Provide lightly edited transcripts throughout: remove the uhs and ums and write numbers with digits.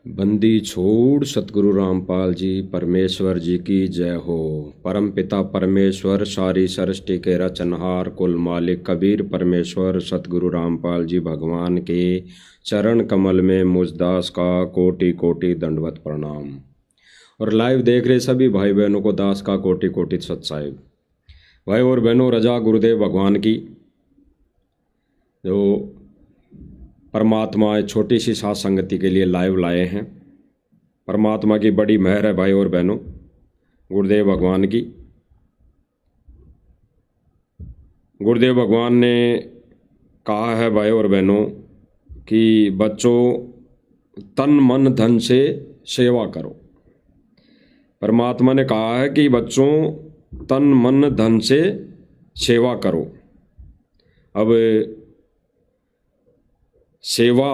बंदी छोड़ सतगुरु रामपाल जी परमेश्वर जी की जय हो। परम पिता परमेश्वर सारी सृष्टि के रचनहार कुल मालिक कबीर परमेश्वर सतगुरु रामपाल जी भगवान के चरण कमल में मुझदास का कोटि कोटि दंडवत प्रणाम। और लाइव देख रहे सभी भाई बहनों को दास का कोटि कोटि सत साहिब। भाई और बहनों, रजा गुरुदेव भगवान की जो परमात्मा छोटी सी साथ संगति के लिए लाइव लाए हैं। परमात्मा की बड़ी मेहर है भाई और बहनों, गुरुदेव भगवान की। गुरुदेव भगवान ने कहा है भाई और बहनों कि बच्चों तन मन धन से सेवा करो। परमात्मा ने कहा है कि बच्चों तन मन धन से सेवा करो। अब सेवा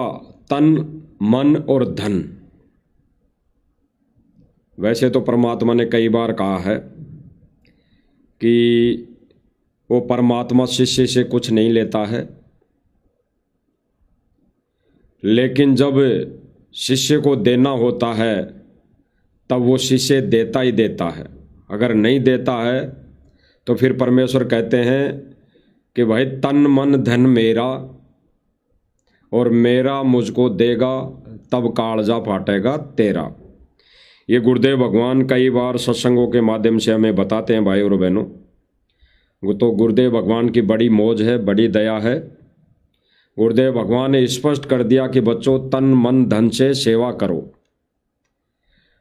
तन मन और धन, वैसे तो परमात्मा ने कई बार कहा है कि वो परमात्मा शिष्य से कुछ नहीं लेता है, लेकिन जब शिष्य को देना होता है तब वो शिष्य देता ही देता है। अगर नहीं देता है तो फिर परमेश्वर कहते हैं कि भाई तन मन धन मेरा और मेरा मुझको देगा तब कालजा फाटेगा तेरा। ये गुरुदेव भगवान कई बार सत्संगों के माध्यम से हमें बताते हैं भाई और बहनों। वो तो गुरुदेव भगवान की बड़ी मौज है, बड़ी दया है। गुरुदेव भगवान ने स्पष्ट कर दिया कि बच्चों तन मन धन से सेवा करो।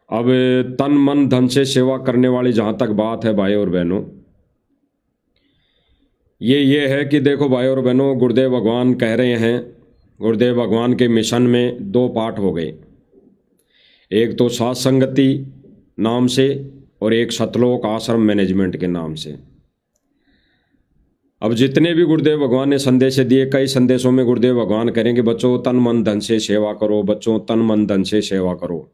अब तन मन धन से सेवा करने वाली जहाँ तक बात है भाई और बहनों, ये है कि देखो भाई और बहनों, गुरुदेव भगवान कह रहे हैं, गुरुदेव भगवान के मिशन में दो पार्ट हो गए। एक तो साथ संगति नाम से और एक सतलोक आश्रम मैनेजमेंट के नाम से। अब जितने भी गुरुदेव भगवान ने संदेश दिए, कई संदेशों में गुरुदेव भगवान करेंगे बच्चों तन मन धन से सेवा करो, बच्चों तन मन धन से सेवा करो।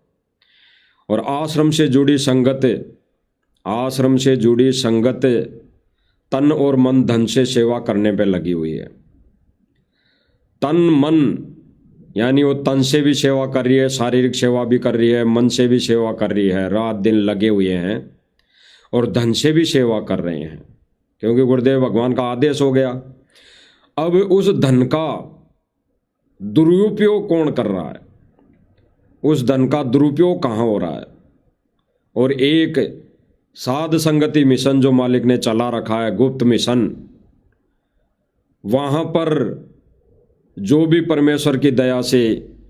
और आश्रम से जुड़ी संगत, आश्रम से जुड़ी संगत तन और मन धन से सेवा करने पे लगी हुई है। तन मन यानी वो तन से भी सेवा कर रही है, शारीरिक सेवा भी कर रही है, मन से भी सेवा कर रही है, रात दिन लगे हुए हैं। और धन से भी सेवा कर रहे हैं क्योंकि गुरुदेव भगवान का आदेश हो गया। अब उस धन का दुरुपयोग कौन कर रहा है, उस धन का दुरुपयोग कहाँ हो रहा है। और एक साध संगति मिशन जो मालिक ने चला रखा है, गुप्त मिशन, वहाँ पर जो भी परमेश्वर की दया से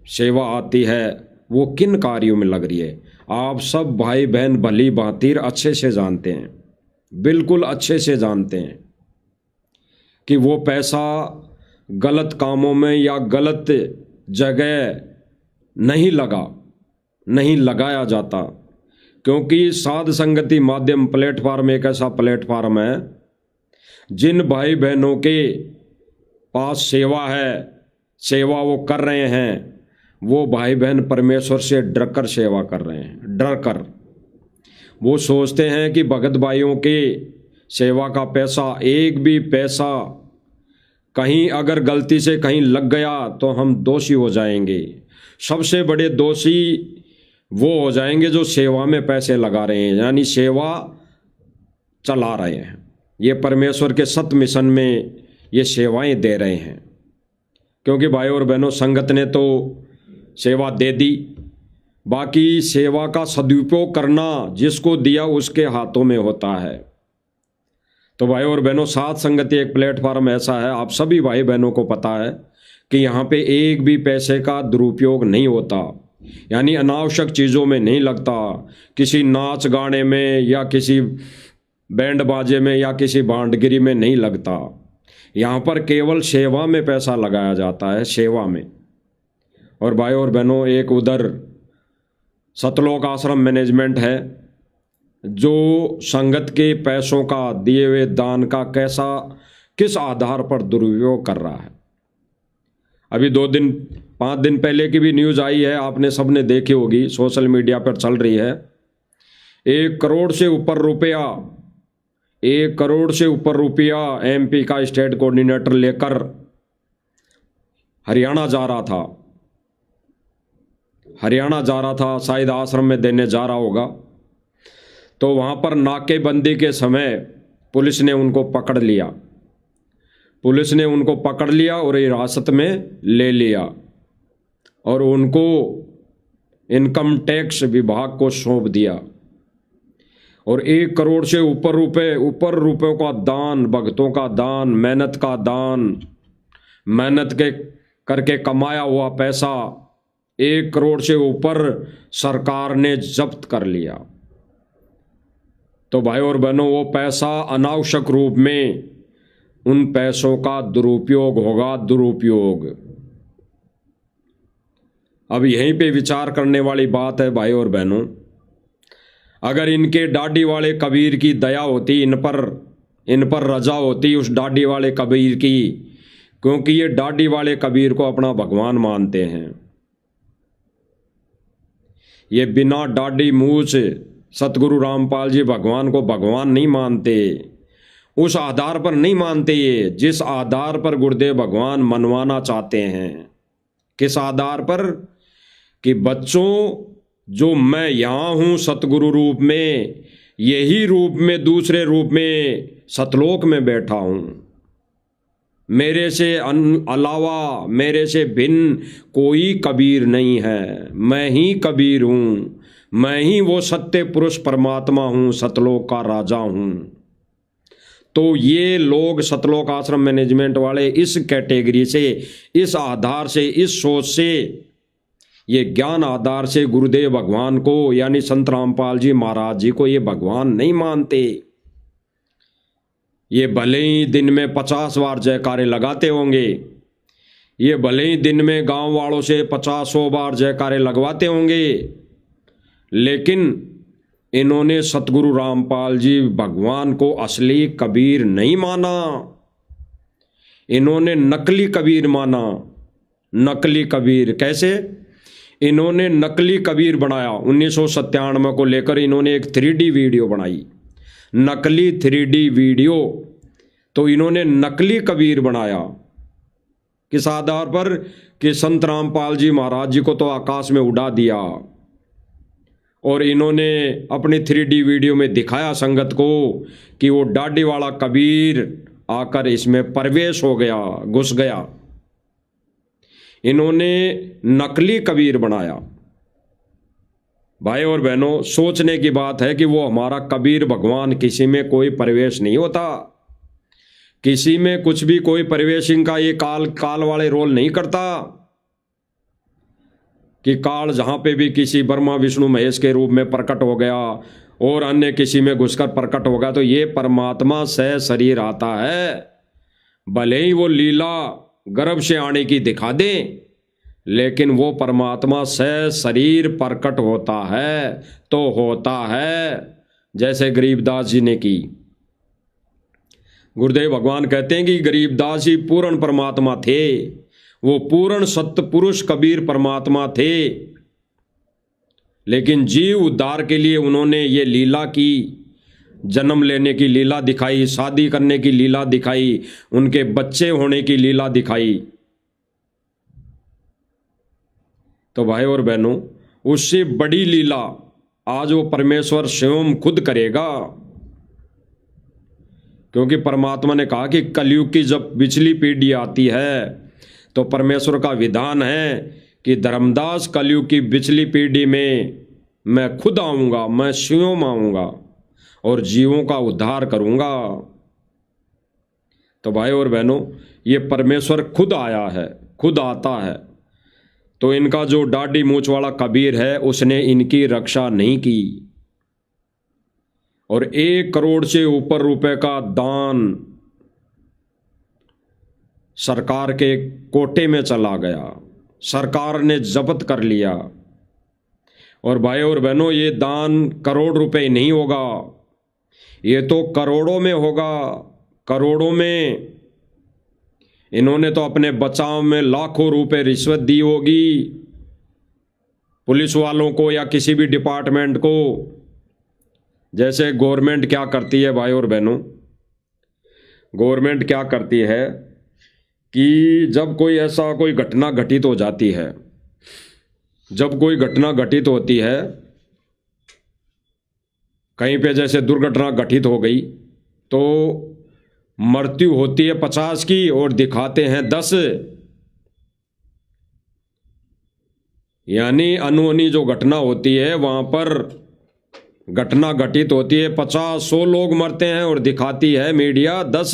सेवा आती है वो किन कार्यों में लग रही है, आप सब भाई बहन भली भांति अच्छे से जानते हैं, बिल्कुल अच्छे से जानते हैं कि वो पैसा गलत कामों में या गलत जगह नहीं लगाया जाता। क्योंकि साध संगति माध्यम प्लेटफार्म एक ऐसा प्लेटफार्म है जिन भाई बहनों के पास सेवा है, सेवा वो कर रहे हैं, वो भाई बहन परमेश्वर से डर कर सेवा कर रहे हैं। डर कर वो सोचते हैं कि भगत भाइयों के सेवा का पैसा, एक भी पैसा कहीं अगर गलती से कहीं लग गया तो हम दोषी हो जाएंगे। सबसे बड़े दोषी वो हो जाएंगे जो सेवा में पैसे लगा रहे हैं, यानी सेवा चला रहे हैं, ये परमेश्वर के सत मिशन में ये सेवाएं दे रहे हैं। क्योंकि भाई और बहनों, संगत ने तो सेवा दे दी, बाकी सेवा का सदुपयोग करना जिसको दिया उसके हाथों में होता है। तो भाई और बहनों, साथ संगति एक प्लेटफार्म ऐसा है, आप सभी भाई बहनों को पता है कि यहाँ पे एक भी पैसे का दुरुपयोग नहीं होता, यानी अनावश्यक चीज़ों में नहीं लगता, किसी नाच गाने में या किसी बैंड बाजे में या किसी भांडगिरी में नहीं लगता। यहाँ पर केवल सेवा में पैसा लगाया जाता है, सेवा में। और भाई और बहनों, एक उधर सतलोक आश्रम मैनेजमेंट है जो संगत के पैसों का, दिए हुए दान का किस आधार पर दुरुपयोग कर रहा है। अभी 5 दिन पहले की भी न्यूज़ आई है, आपने सबने देखी होगी, सोशल मीडिया पर चल रही है। 1 करोड़ से ऊपर रुपया, 1 करोड़ से ऊपर रुपया एमपी का स्टेट कोऑर्डिनेटर लेकर हरियाणा जा रहा था। हरियाणा जा रहा था, शायद आश्रम में देने जा रहा होगा। तो वहाँ पर नाकेबंदी के समय पुलिस ने उनको पकड़ लिया। पुलिस ने उनको पकड़ लिया और हिरासत में ले लिया और उनको इनकम टैक्स विभाग को सौंप दिया। और 1 करोड़ से ऊपर रुपयों का दान, भक्तों का दान, मेहनत का दान, मेहनत के करके कमाया हुआ पैसा 1 करोड़ से ऊपर सरकार ने जब्त कर लिया। तो भाई और बहनों, वो पैसा अनावश्यक रूप में उन पैसों का दुरुपयोग होगा, दुरुपयोग। अब यहीं पे विचार करने वाली बात है भाई और बहनों, अगर इनके डाडी वाले कबीर की दया होती, इन पर रजा होती उस डाडी वाले कबीर की, क्योंकि ये डाडी वाले कबीर को अपना भगवान मानते हैं। ये बिना डाडी मूछ सतगुरु रामपाल जी भगवान को भगवान नहीं मानते, उस आधार पर नहीं मानते ये जिस आधार पर गुरुदेव भगवान मनवाना चाहते हैं। किस आधार पर? कि बच्चों, जो मैं यहाँ हूँ सतगुरु रूप में, यही रूप में दूसरे रूप में सतलोक में बैठा हूँ। मेरे से अलावा, मेरे से भिन्न कोई कबीर नहीं है, मैं ही कबीर हूँ, मैं ही वो सत्य पुरुष परमात्मा हूँ, सतलोक का राजा हूँ। तो ये लोग सतलोक आश्रम मैनेजमेंट वाले इस कैटेगरी से, इस आधार से, इस सोच से, ये ज्ञान आधार से गुरुदेव भगवान को यानी संत रामपाल जी महाराज जी को ये भगवान नहीं मानते। ये भले ही दिन में 50 बार जयकारे लगाते होंगे, ये भले ही दिन में गांव वालों से 50-100 बार जयकारे लगवाते होंगे, लेकिन इन्होंने सतगुरु रामपाल जी भगवान को असली कबीर नहीं माना, इन्होंने नकली कबीर माना। नकली कबीर कैसे? इन्होंने नकली कबीर बनाया। 1997 को लेकर इन्होंने एक 3D वीडियो बनाई, नकली 3D वीडियो। तो इन्होंने नकली कबीर बनाया किस आधार पर? कि संत रामपाल जी महाराज जी को तो आकाश में उड़ा दिया और इन्होंने अपनी 3D वीडियो में दिखाया संगत को कि वो डाडी वाला कबीर आकर इसमें प्रवेश हो गया, घुस गया। इन्होंने नकली कबीर बनाया। भाई और बहनों, सोचने की बात है कि वो हमारा कबीर भगवान किसी में कोई प्रवेश नहीं होता, किसी में कुछ भी कोई प्रवेशिंग का ये काल वाले रोल नहीं करता कि काल जहां पे भी किसी ब्रह्मा विष्णु महेश के रूप में प्रकट हो गया और अन्य किसी में घुसकर प्रकट होगा। तो ये परमात्मा सह शरीर आता है, भले ही वो लीला गर्भ से आने की दिखा दे, लेकिन वो परमात्मा सह शरीर प्रकट होता है तो होता है, जैसे गरीबदास जी ने की। गुरुदेव भगवान कहते हैं कि गरीबदास जी पूर्ण परमात्मा थे, वो पूर्ण सत्य पुरुष कबीर परमात्मा थे, लेकिन जीव उद्धार के लिए उन्होंने ये लीला की, जन्म लेने की लीला दिखाई, शादी करने की लीला दिखाई, उनके बच्चे होने की लीला दिखाई। तो भाई और बहनों, उससे बड़ी लीला आज वो परमेश्वर स्वयं खुद करेगा, क्योंकि परमात्मा ने कहा कि कलयुग की जब पिछली पीढ़ी आती है तो परमेश्वर का विधान है कि धर्मदास कलयुग की पिछली पीढ़ी में मैं खुद आऊँगा, मैं स्वयं आऊँगा और जीवों का उद्धार करूँगा। तो भाई और बहनों, ये परमेश्वर खुद आया है, खुद आता है। तो इनका जो डाडी मूछ वाला कबीर है उसने इनकी रक्षा नहीं की और 1 करोड़ से ऊपर रुपए का दान सरकार के कोटे में चला गया, सरकार ने जब्त कर लिया। और भाई और बहनों, ये दान करोड़ रुपए नहीं होगा, ये तो करोड़ों में होगा, करोड़ों में। इन्होंने तो अपने बचाव में लाखों रुपए रिश्वत दी होगी पुलिस वालों को या किसी भी डिपार्टमेंट को। जैसे गवर्नमेंट क्या करती है भाई और बहनों, गवर्नमेंट क्या करती है कि जब कोई ऐसा कोई घटना घटित हो जाती है जब कोई घटना घटित होती है, कहीं पे जैसे दुर्घटना घटित हो गई, तो मृत्यु होती है 50 की और दिखाते हैं 10। यानी अनहोनी जो घटना होती है वहां पर घटना घटित होती है, 50-100 लोग मरते हैं और दिखाती है मीडिया 10,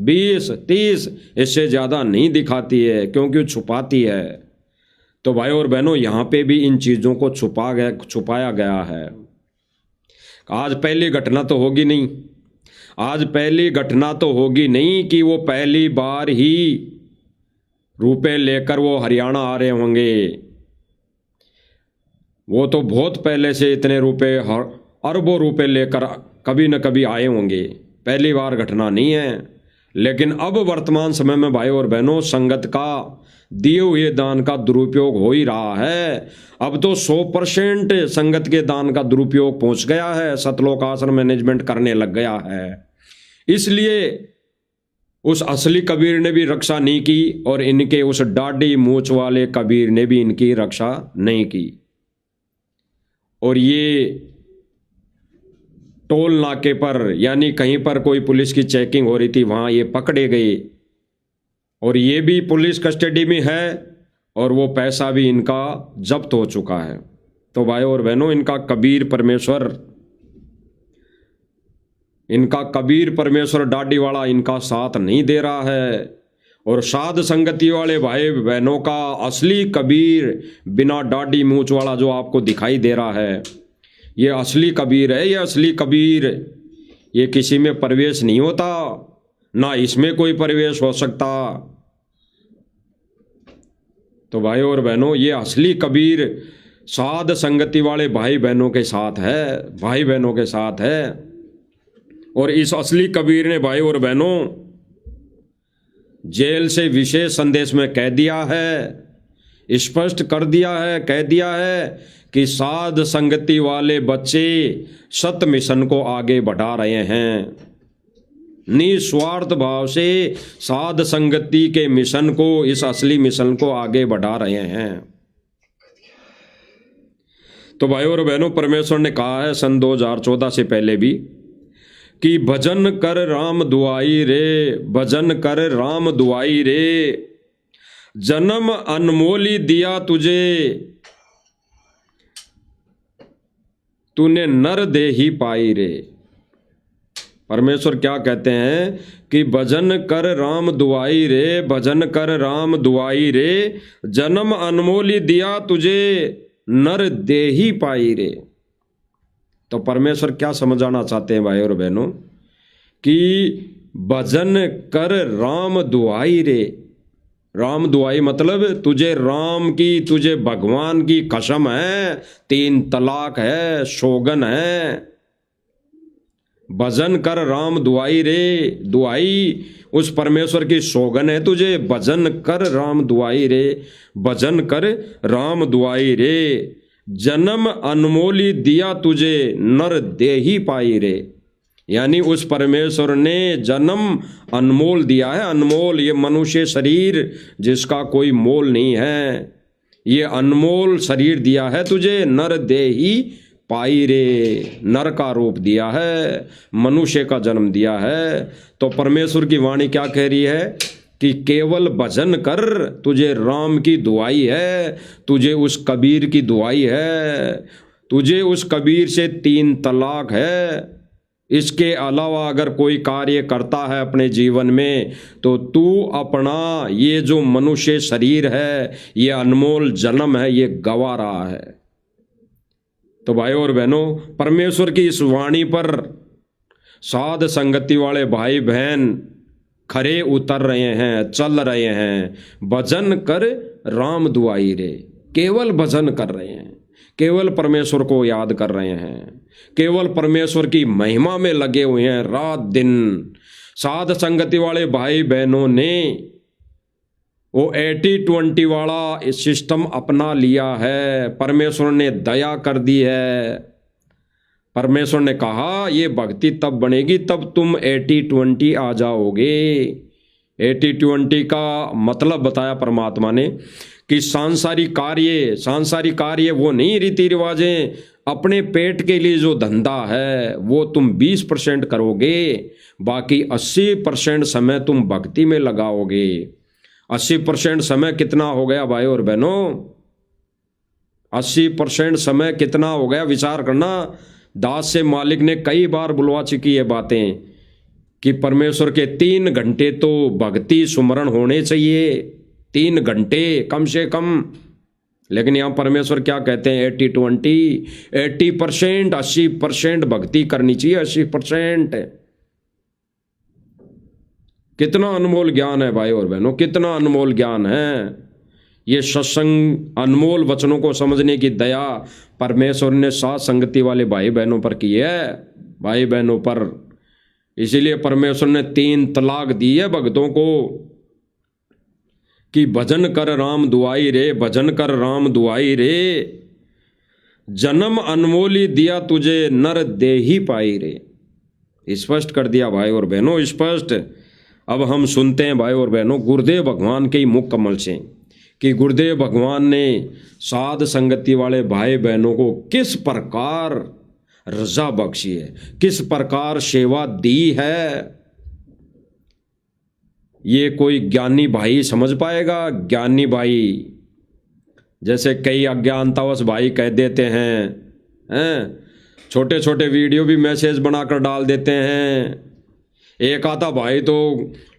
20, 30, इससे ज़्यादा नहीं दिखाती है, क्योंकि छुपाती है। तो भाई और बहनों, यहाँ पे भी इन चीज़ों को छुपाया गया है। आज पहली घटना तो होगी नहीं, आज पहली घटना तो होगी नहीं कि वो पहली बार ही रुपए लेकर वो हरियाणा आ रहे होंगे। वो तो बहुत पहले से इतने रुपए, अरबों रुपए लेकर कभी न कभी आए होंगे, पहली बार घटना नहीं है। लेकिन अब वर्तमान समय में भाई और बहनों, संगत का दिए हुए दान का दुरुपयोग हो ही रहा है। अब तो 100% संगत के दान का दुरुपयोग पहुंच गया है, सतलोक आश्रम मैनेजमेंट करने लग गया है। इसलिए उस असली कबीर ने भी रक्षा नहीं की और इनके उस डाढ़ी मूंछ वाले कबीर ने भी इनकी रक्षा नहीं की। और ये टोल नाके पर, यानी कहीं पर कोई पुलिस की चेकिंग हो रही थी, वहां ये पकड़े गए और ये भी पुलिस कस्टडी में है और वो पैसा भी इनका जब्त हो चुका है। तो भाई और बहनों, इनका कबीर परमेश्वर डाडी वाला इनका साथ नहीं दे रहा है। और साध संगति वाले भाई बहनों का असली कबीर बिना डाडी मूंछ वाला जो आपको दिखाई दे रहा है, ये असली कबीर है। ये असली कबीर, ये किसी में प्रवेश नहीं होता, ना इसमें कोई प्रवेश हो सकता। तो भाई और बहनों, ये असली कबीर साध संगति वाले भाई बहनों के साथ है, भाई बहनों के साथ है। और इस असली कबीर ने भाई और बहनों जेल से विशेष संदेश में कह दिया है, स्पष्ट कर दिया है, कह दिया है कि साध संगति वाले बच्चे सत मिशन को आगे बढ़ा रहे हैं। निस्वार्थ भाव से साध संगति के मिशन को, इस असली मिशन को आगे बढ़ा रहे हैं। तो भाई और बहनों, परमेश्वर ने कहा है सन 2014 से पहले भी कि भजन कर राम दुआई रे, भजन कर राम दुआई रे, जन्म अनमोली दिया तुझे, तूने नर दे ही पाई रे। परमेश्वर क्या कहते हैं कि भजन कर राम दुआई रे, भजन कर राम दुआई रे, जन्म अनमोली दिया तुझे, नर दे ही पाई रे। तो परमेश्वर क्या समझाना चाहते हैं भाई और बहनों कि भजन कर राम दुआई रे। राम दुआई मतलब तुझे राम की, तुझे भगवान की कसम है, 3 तलाक है, शोगन है। भजन कर राम दुआई रे, दुआई उस परमेश्वर की सौगन है तुझे। भजन कर राम दुआई रे, भजन कर राम दुआई रे, जन्म अनमोली दिया तुझे, नर दे ही पाई रे। यानी उस परमेश्वर ने जन्म अनमोल दिया है, अनमोल, ये मनुष्य शरीर जिसका कोई मोल नहीं है, ये अनमोल शरीर दिया है तुझे, नर दे ही पाई रे। नर का रूप दिया है, मनुष्य का जन्म दिया है। तो परमेश्वर की वाणी क्या कह रही है कि केवल भजन कर, तुझे राम की दुआई है, तुझे उस कबीर की दुआई है, तुझे उस कबीर से 3 तलाक है। इसके अलावा अगर कोई कार्य करता है अपने जीवन में तो तू अपना ये जो मनुष्य शरीर है, ये अनमोल जन्म है, ये गवा रहा है। तो भाई और बहनों, परमेश्वर की इस वाणी पर साध संगति वाले भाई बहन खरे उतर रहे हैं, चल रहे हैं। भजन कर राम दुआई रे, केवल भजन कर रहे हैं, केवल परमेश्वर को याद कर रहे हैं, केवल परमेश्वर की महिमा में लगे हुए हैं रात दिन। साध संगति वाले भाई बहनों ने वो 80-20 वाला सिस्टम अपना लिया है। परमेश्वर ने दया कर दी है। परमेश्वर ने कहा ये भक्ति तब बनेगी तब तुम 80-20 आ जाओगे। 80-20 का मतलब बताया परमात्मा ने कि सांसारिक कार्य वो नहीं, रीति रिवाजें, अपने पेट के लिए जो धंधा है वो तुम 20% करोगे, बाकी 80% समय तुम भक्ति में लगाओगे। 80% समय कितना हो गया भाई और बहनों? 80% समय कितना हो गया? विचार करना। दास से मालिक ने कई बार बुलवा चुकी है बातें कि परमेश्वर के 3 घंटे तो भक्ति सुमरण होने चाहिए, 3 घंटे कम से कम। लेकिन यहाँ परमेश्वर क्या कहते हैं? 80-20, 80%, 80% भक्ति करनी चाहिए, 80%। कितना अनमोल ज्ञान है भाई और बहनों, कितना अनमोल ज्ञान है। ये सत्संग अनमोल वचनों को समझने की दया परमेश्वर ने साथ संगति वाले भाई बहनों पर की है, भाई बहनों पर। इसीलिए परमेश्वर ने 3 तलाक दी है भक्तों को कि भजन कर राम दुआई रे, भजन कर राम दुआई रे, जन्म अनमोली दिया तुझे नर देही पाई रे। स्पष्ट कर दिया भाई और बहनों, स्पष्ट। अब हम सुनते हैं भाई और बहनों गुरुदेव भगवान के ही मुख कमल से कि गुरुदेव भगवान ने साध संगति वाले भाई बहनों को किस प्रकार रजा बख्शी है, किस प्रकार सेवा दी है। ये कोई ज्ञानी भाई समझ पाएगा? ज्ञानी भाई जैसे कई अज्ञानतावश भाई कह देते हैं, छोटे छोटे वीडियो भी मैसेज बनाकर डाल देते हैं। एक आता भाई तो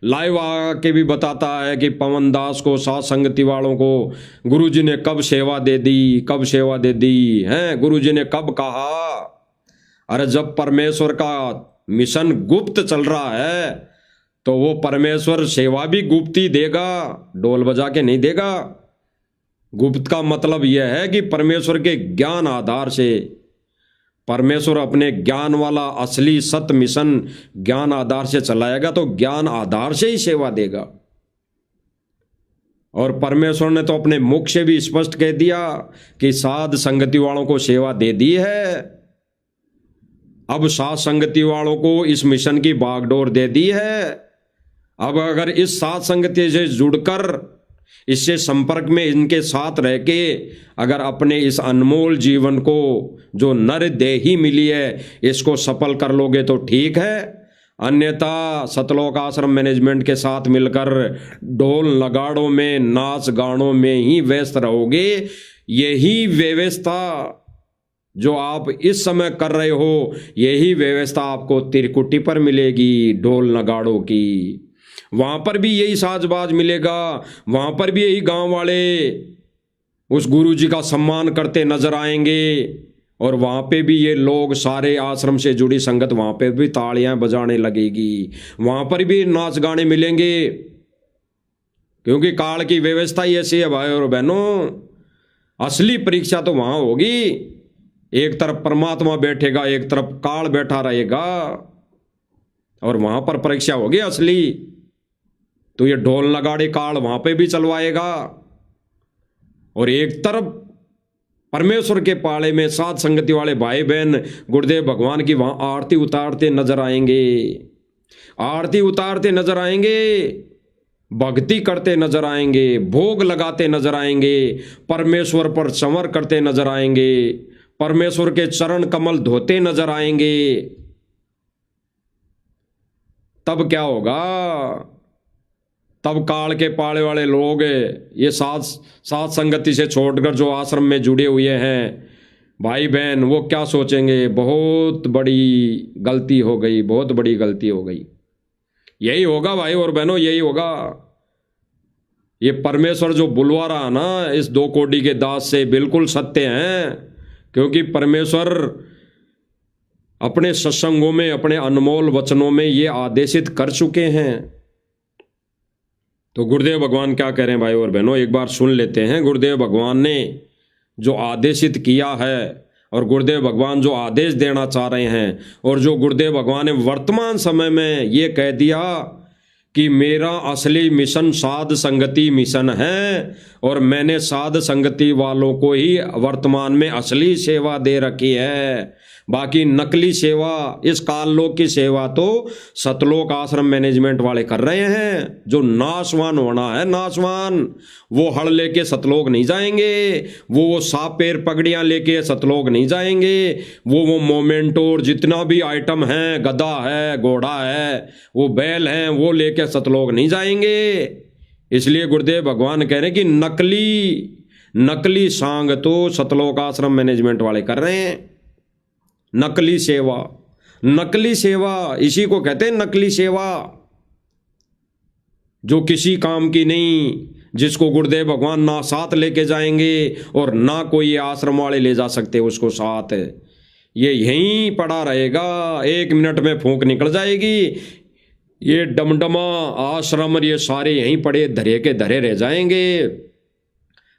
लाइव आके भी बताता है कि पवन दास को, साथ संगति वालों को गुरुजी ने कब सेवा दे दी, कब सेवा दे दी है, गुरुजी ने कब कहा। अरे जब परमेश्वर का मिशन गुप्त चल रहा है तो वो परमेश्वर सेवा भी गुप्त ही देगा, ढोल बजा के नहीं देगा। गुप्त का मतलब यह है कि परमेश्वर के ज्ञान आधार से परमेश्वर अपने ज्ञान वाला असली सत्य मिशन ज्ञान आधार से चलाएगा, तो ज्ञान आधार से ही सेवा देगा। और परमेश्वर ने तो अपने मुख से भी स्पष्ट कह दिया कि साध संगति वालों को सेवा दे दी है। अब साध संगति वालों को इस मिशन की बागडोर दे दी है। अब अगर इस साध संगति से जुड़कर, इससे संपर्क में इनके साथ रह के अगर अपने इस अनमोल जीवन को जो नर देही मिली है इसको सफल कर लोगे तो ठीक है, अन्यथा सतलोक आश्रम मैनेजमेंट के साथ मिलकर ढोल नगाड़ों में, नाच गानों में ही व्यस्त रहोगे। यही व्यवस्था जो आप इस समय कर रहे हो, यही व्यवस्था आपको तिरकुटी पर मिलेगी, ढोल नगाड़ों की। वहां पर भी यही साजबाज मिलेगा, वहां पर भी यही गांव वाले उस गुरु जी का सम्मान करते नजर आएंगे, और वहां पे भी ये लोग सारे आश्रम से जुड़ी संगत वहां पे भी तालियां बजाने लगेगी, वहां पर भी नाच गाने मिलेंगे। क्योंकि काल की व्यवस्था ही ऐसी है भाई और बहनों। असली परीक्षा तो वहां होगी, एक तरफ परमात्मा बैठेगा, एक तरफ काल बैठा रहेगा, और वहां पर परीक्षा होगी असली। तो ये ढोल नगाड़े काल वहां पे भी चलवाएगा, और एक तरफ परमेश्वर के पाले में साध संगति वाले भाई बहन गुरुदेव भगवान की वहां आरती उतारते नजर आएंगे, आरती उतारते नजर आएंगे, भक्ति करते नजर आएंगे, भोग लगाते नजर आएंगे, परमेश्वर पर संवर करते नजर आएंगे, परमेश्वर के चरण कमल धोते नजर आएंगे। तब क्या होगा? तब काल के पाले वाले लोग ये साथ संगति से छोड़कर जो आश्रम में जुड़े हुए हैं भाई बहन, वो क्या सोचेंगे? बहुत बड़ी गलती हो गई, बहुत बड़ी गलती हो गई। यही होगा भाई और बहनों, यही होगा। ये परमेश्वर जो बुलवा रहा ना इस 2 कोटि के दास से, बिल्कुल सत्य हैं। क्योंकि परमेश्वर अपने सत्संगों में, अपने अनमोल वचनों में ये आदेशित कर चुके हैं। तो गुरुदेव भगवान क्या कह रहे हैं भाई और बहनों, एक बार सुन लेते हैं। गुरुदेव भगवान ने जो आदेशित किया है, और गुरुदेव भगवान जो आदेश देना चाह रहे हैं, और जो गुरुदेव भगवान ने वर्तमान समय में ये कह दिया कि मेरा असली मिशन साध संगति मिशन है, और मैंने साध संगति वालों को ही वर्तमान में असली सेवा दे रखी है। बाकी नकली सेवा, इस काललोक की सेवा तो सतलोक आश्रम मैनेजमेंट वाले कर रहे हैं। जो नाशवान होना है, नाशवान, वो हड़ लेके सतलोक नहीं जाएंगे, वो साफ पैर पगड़ियां लेके सतलोक नहीं जाएंगे, वो मोमेंटो और जितना भी आइटम है, गधा है, घोड़ा है, वो बैल हैं, वो लेके सतलोक नहीं जाएंगे। इसलिए गुरुदेव भगवान कह रहे हैं कि नकली सांग तो सतलोक आश्रम मैनेजमेंट वाले कर रहे हैं। नकली सेवा, नकली सेवा इसी को कहते हैं नकली सेवा, जो किसी काम की नहीं, जिसको गुरुदेव भगवान ना साथ लेके जाएंगे और ना कोई आश्रम वाले ले जा सकते उसको साथ। ये यहीं पड़ा रहेगा, 1 मिनट में फूंक निकल जाएगी। ये डमडमा आश्रम ये सारे यहीं पड़े धरे के धरे रह जाएंगे।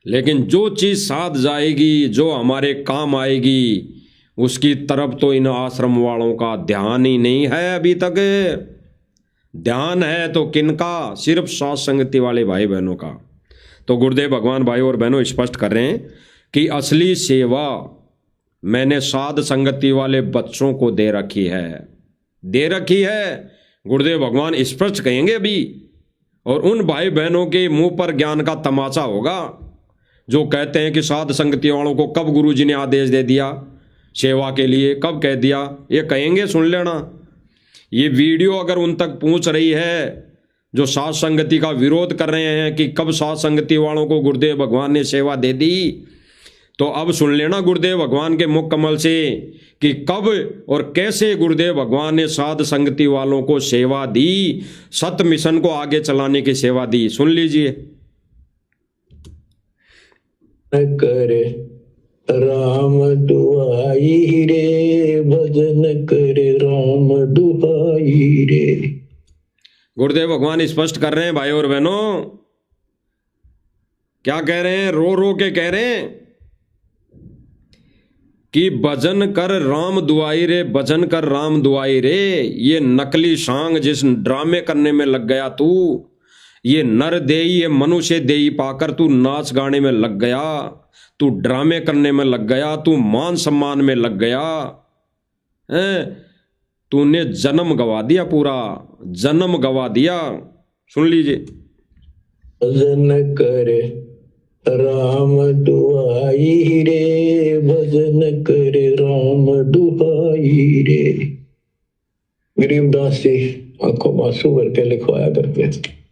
लेकिन जो चीज़ साथ जाएगी, जो हमारे काम आएगी, उसकी तरफ तो इन आश्रम वालों का ध्यान ही नहीं है अभी तक। ध्यान है तो किनका? सिर्फ साथ संगति वाले भाई बहनों का। तो गुरुदेव भगवान भाई और बहनों स्पष्ट कर रहे हैं कि असली सेवा मैंने साध संगति वाले बच्चों को दे रखी है। गुरुदेव भगवान स्पष्ट कहेंगे अभी, और उन भाई बहनों के मुंह पर ज्ञान का तमाचा होगा जो कहते हैं कि साध संगति वालों को कब गुरुजी ने आदेश दे दिया सेवा के लिए, कब कह दिया। ये कहेंगे, सुन लेना। ये वीडियो अगर उन तक पहुंच रही है जो साध संगति का विरोध कर रहे हैं कि कब साध संगति वालों को गुरुदेव भगवान ने सेवा दे दी, तो अब सुन लेना गुरुदेव भगवान के मुख कमल से कि कब और कैसे गुरुदेव भगवान ने साध संगति वालों को सेवा दी, सत मिशन को आगे चलाने की सेवा दी। सुन लीजिए। करे राम दुआई रे, भजन करे राम दुआई रे। गुरुदेव भगवान स्पष्ट कर रहे हैं भाई और बहनों, क्या कह रहे हैं? रो रो के कह रहे हैं कि भजन कर राम दुआई रे, भजन कर राम दुआई रे। ये नकली सांग जिस ड्रामे करने में लग गया तू, ये नर देई, ये मनुष्य देई पाकर तू नाच गाने में लग गया, तू ड्रामे करने में लग गया, तू मान सम्मान में लग गया, तूने जन्म गवा दिया, पूरा जन्म गवा दिया। सुन लीजिए। भजन करे राम दुआई रे, भजन करे राम दुआई रे। गरीबदास जी आंखों में आंसू भर के लिखवाया करते थे।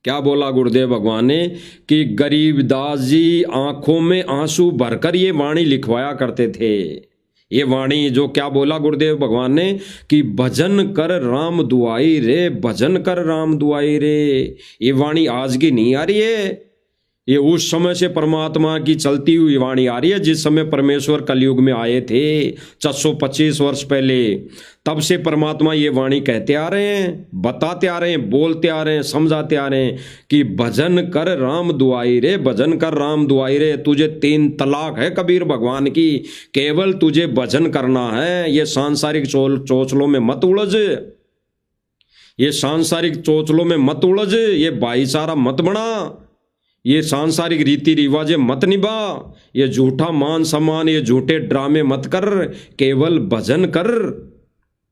क्या बोला गुरुदेव भगवान ने कि गरीबदास जी आंखों में आंसू भरकर ये वाणी लिखवाया करते थे। ये वाणी जो क्या बोला गुरुदेव भगवान ने कि भजन कर राम दुआई रे, भजन कर राम दुआई रे। ये वाणी आज की नहीं आ रही है, ये उस समय से परमात्मा की चलती हुई वाणी आ रही है जिस समय परमेश्वर कलयुग में आए थे 425 वर्ष पहले। तब से परमात्मा ये वाणी कहते आ रहे हैं, बताते आ रहे हैं, बोलते आ रहे हैं, समझाते आ रहे हैं कि भजन कर राम दुआई रे, भजन कर राम दुआई रे। तुझे 3 तलाक है कबीर भगवान की, केवल तुझे भजन करना है। ये सांसारिक चोचलों में मत उलझ, ये सांसारिक चोचलों में मत उलझ, ये भाईचारा मत बना, ये सांसारिक रीति रिवाजे मत निभा, ये झूठा मान सम्मान, ये झूठे ड्रामे मत कर, केवल भजन कर।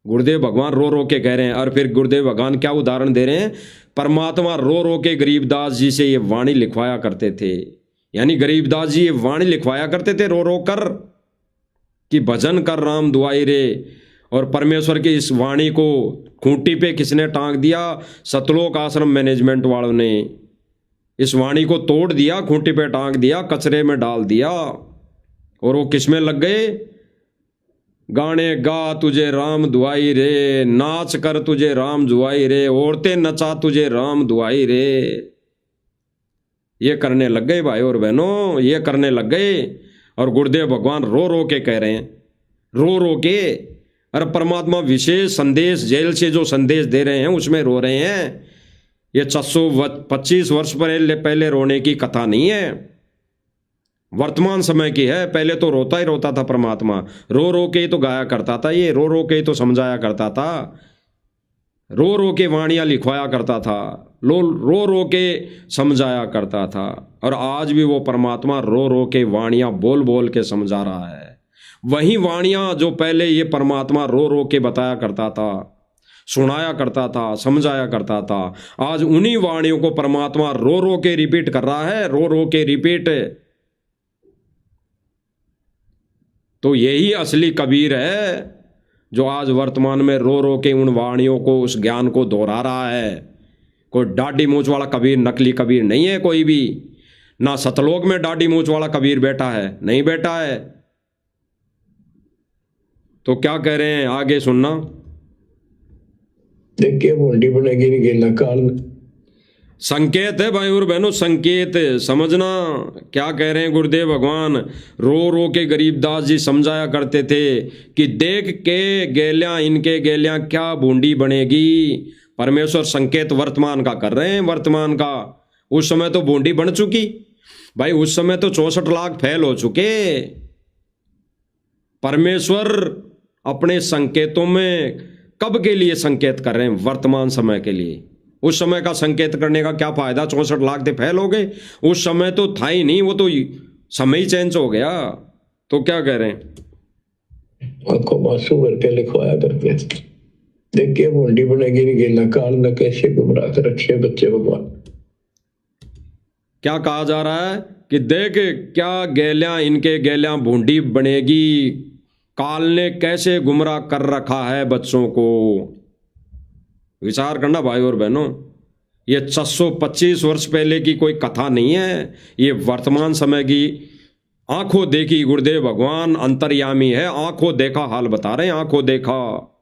गुरुदेव भगवान रो रो के कह रहे हैं। और फिर गुरुदेव भगवान क्या उदाहरण दे रहे हैं? परमात्मा रो रो के गरीबदास जी से ये वाणी लिखवाया करते थे। यानी गरीबदास जी ये वाणी लिखवाया करते थे रो रो कर कि भजन कर राम दुआई रे। और परमेश्वर की इस वाणी को खूंटी पे किसने टांग दिया? सतलोक आश्रम मैनेजमेंट वालों ने इस वाणी को तोड़ दिया, खूंटी पे टांग दिया, कचरे में डाल दिया। और वो किसमें लग गए? गाने गा तुझे राम दुआई रे, नाच कर तुझे राम दुआई रे, औरतें नचा तुझे राम दुआई रे। ये करने लग गए भाई और बहनों, ये करने लग गए। और गुरुदेव भगवान रो रो के कह रहे हैं, रो रो के। अरे परमात्मा विशेष संदेश जेल से जो संदेश दे रहे हैं उसमें रो रहे हैं। ये 425 वर्ष पहले रोने की कथा नहीं है, वर्तमान समय की है। पहले तो रोता ही रोता था परमात्मा, रो रो के ही तो गाया करता था, ये रो रो के ही तो समझाया करता था, रो रो के वाणियां लिखवाया करता था। रो रो के समझाया करता था, और आज भी वो परमात्मा रो रो के वाणियाँ बोल बोल के समझा रहा है। वही वाणियाँ जो पहले ये परमात्मा रो रो के बताया करता था, सुनाया करता था, समझाया करता था, आज उन्हीं वाणियों को परमात्मा रो रो के रिपीट कर रहा है, रो रो के रिपीट। तो यही असली कबीर है जो आज वर्तमान में रो रो के उन वाणियों को, उस ज्ञान को दोहरा रहा है। कोई दाढ़ी मूंछ वाला कबीर, नकली कबीर नहीं है कोई भी। ना सतलोक में दाढ़ी मूंछ वाला कबीर बैठा है, नहीं बैठा है। तो क्या कह रहे हैं, आगे सुनना। देखिए बूंदी बनेगी नहीं गिरना काल। संकेत है भाई और बहनों, संकेत समझना। क्या कह रहे हैं गुरुदेव भगवान, रो रो के गरीबदास जी समझाया करते थे कि देख के गेलियां, इनके गेलियां क्या बूंदी बनेगी। परमेश्वर संकेत वर्तमान का कर रहे हैं, वर्तमान का। उस समय तो बूंदी बन चुकी भाई, उस समय तो 64 लाख फैल हो चुके। परमेश्वर अपने संकेतों में कब के लिए संकेत कर रहे हैं, वर्तमान समय के लिए। उस समय का संकेत करने का क्या फायदा, 64 लाख थे फैल हो गए। उस समय तो था ही नहीं, वो तो समय ही चेंज हो गया। तो क्या कह रहे हैं, आंखों में आंसू भर के लिखवाया करते थे, देखिए बूंदी बनेगी नहीं गिरना काल, न कैसे गुमराह कर रखे बच्चे भगवान। क्या कहा जा रहा है कि देख क्या गेलियां, इनके गेलियां बूंदी बनेगी, काल ने कैसे गुमराह कर रखा है बच्चों को। विचार करना भाई और बहनों, ये 625 वर्ष पहले की कोई कथा नहीं है, ये वर्तमान समय की आंखों देखी गुरुदेव भगवान अंतर्यामी है, आंखों देखा हाल बता रहे हैं, आंखों देखा।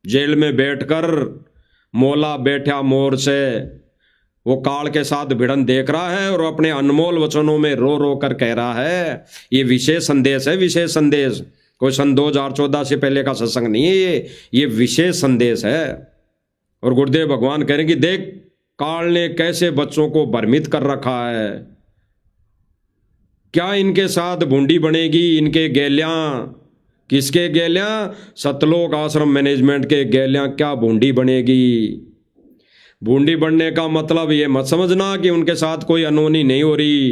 जेल में बैठकर मौला बैठा मोर से, वो काल के साथ भिड़न देख रहा है और अपने अनमोल वचनों में रो रो कर कह रहा है। ये विशेष संदेश है, विशेष संदेश। कोई सन 2014 से पहले का सत्संग नहीं है ये विशेष संदेश है। और गुरुदेव भगवान कह रहे हैं कि देख काल ने कैसे बच्चों को भ्रमित कर रखा है, क्या इनके साथ बूंदी बनेगी, इनके गेलियां। किसके गेलियां, सतलोक आश्रम मैनेजमेंट के गेलियां क्या बूंदी बनेगी। बूंदी बनने का मतलब ये मत समझना कि उनके साथ कोई अनहोनी नहीं हो रही,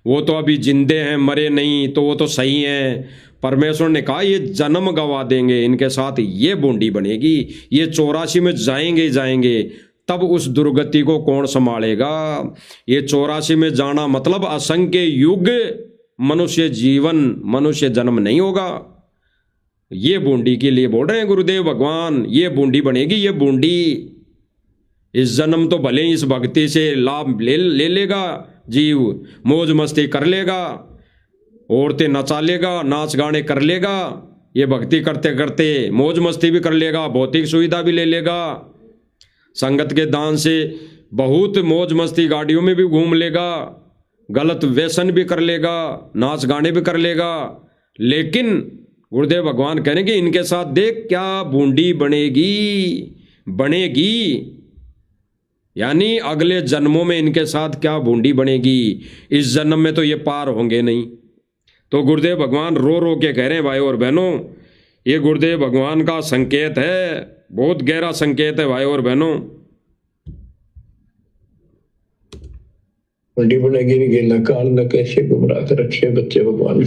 वो तो अभी जिंदे हैं, मरे नहीं, तो वो तो सही हैं। परमेश्वर ने कहा ये जन्म गवा देंगे, इनके साथ ये बूंदी बनेगी, ये 84 में जाएंगे ही जाएंगे। तब उस दुर्गति को कौन संभालेगा। ये 84 में जाना मतलब असंख्य युग मनुष्य जीवन, मनुष्य जन्म नहीं होगा। ये बूंदी के लिए बोल रहे हैं गुरुदेव भगवान, ये बूंदी बनेगी, ये बूंदी। इस जन्म तो भले ही इस भक्ति से लाभ ले लेगा जीव, मौज मस्ती कर लेगा, औरतें नचा लेगा, नाच गाने कर लेगा, ये भक्ति करते करते मौज मस्ती भी कर लेगा, भौतिक सुविधा भी ले लेगा, संगत के दान से बहुत मौज मस्ती, गाड़ियों में भी घूम लेगा, गलत व्यसन भी कर लेगा, नाच गाने भी कर लेगा। लेकिन गुरुदेव भगवान कहेंगे इनके साथ देख क्या बूंदी बनेगी, बनेगी। यानी अगले जन्मों में इनके साथ क्या बूंदी बनेगी, इस जन्म में तो ये पार होंगे नहीं। तो गुरुदेव भगवान रो रो के कह रहे हैं भाई और बहनों, ये गुरुदेव भगवान का संकेत है, बहुत गहरा संकेत है भाई और बहनों। बूंदी बनेगी नहीं गिरना काल, न कैसे गुमराह कर रखे बच्चे भगवान।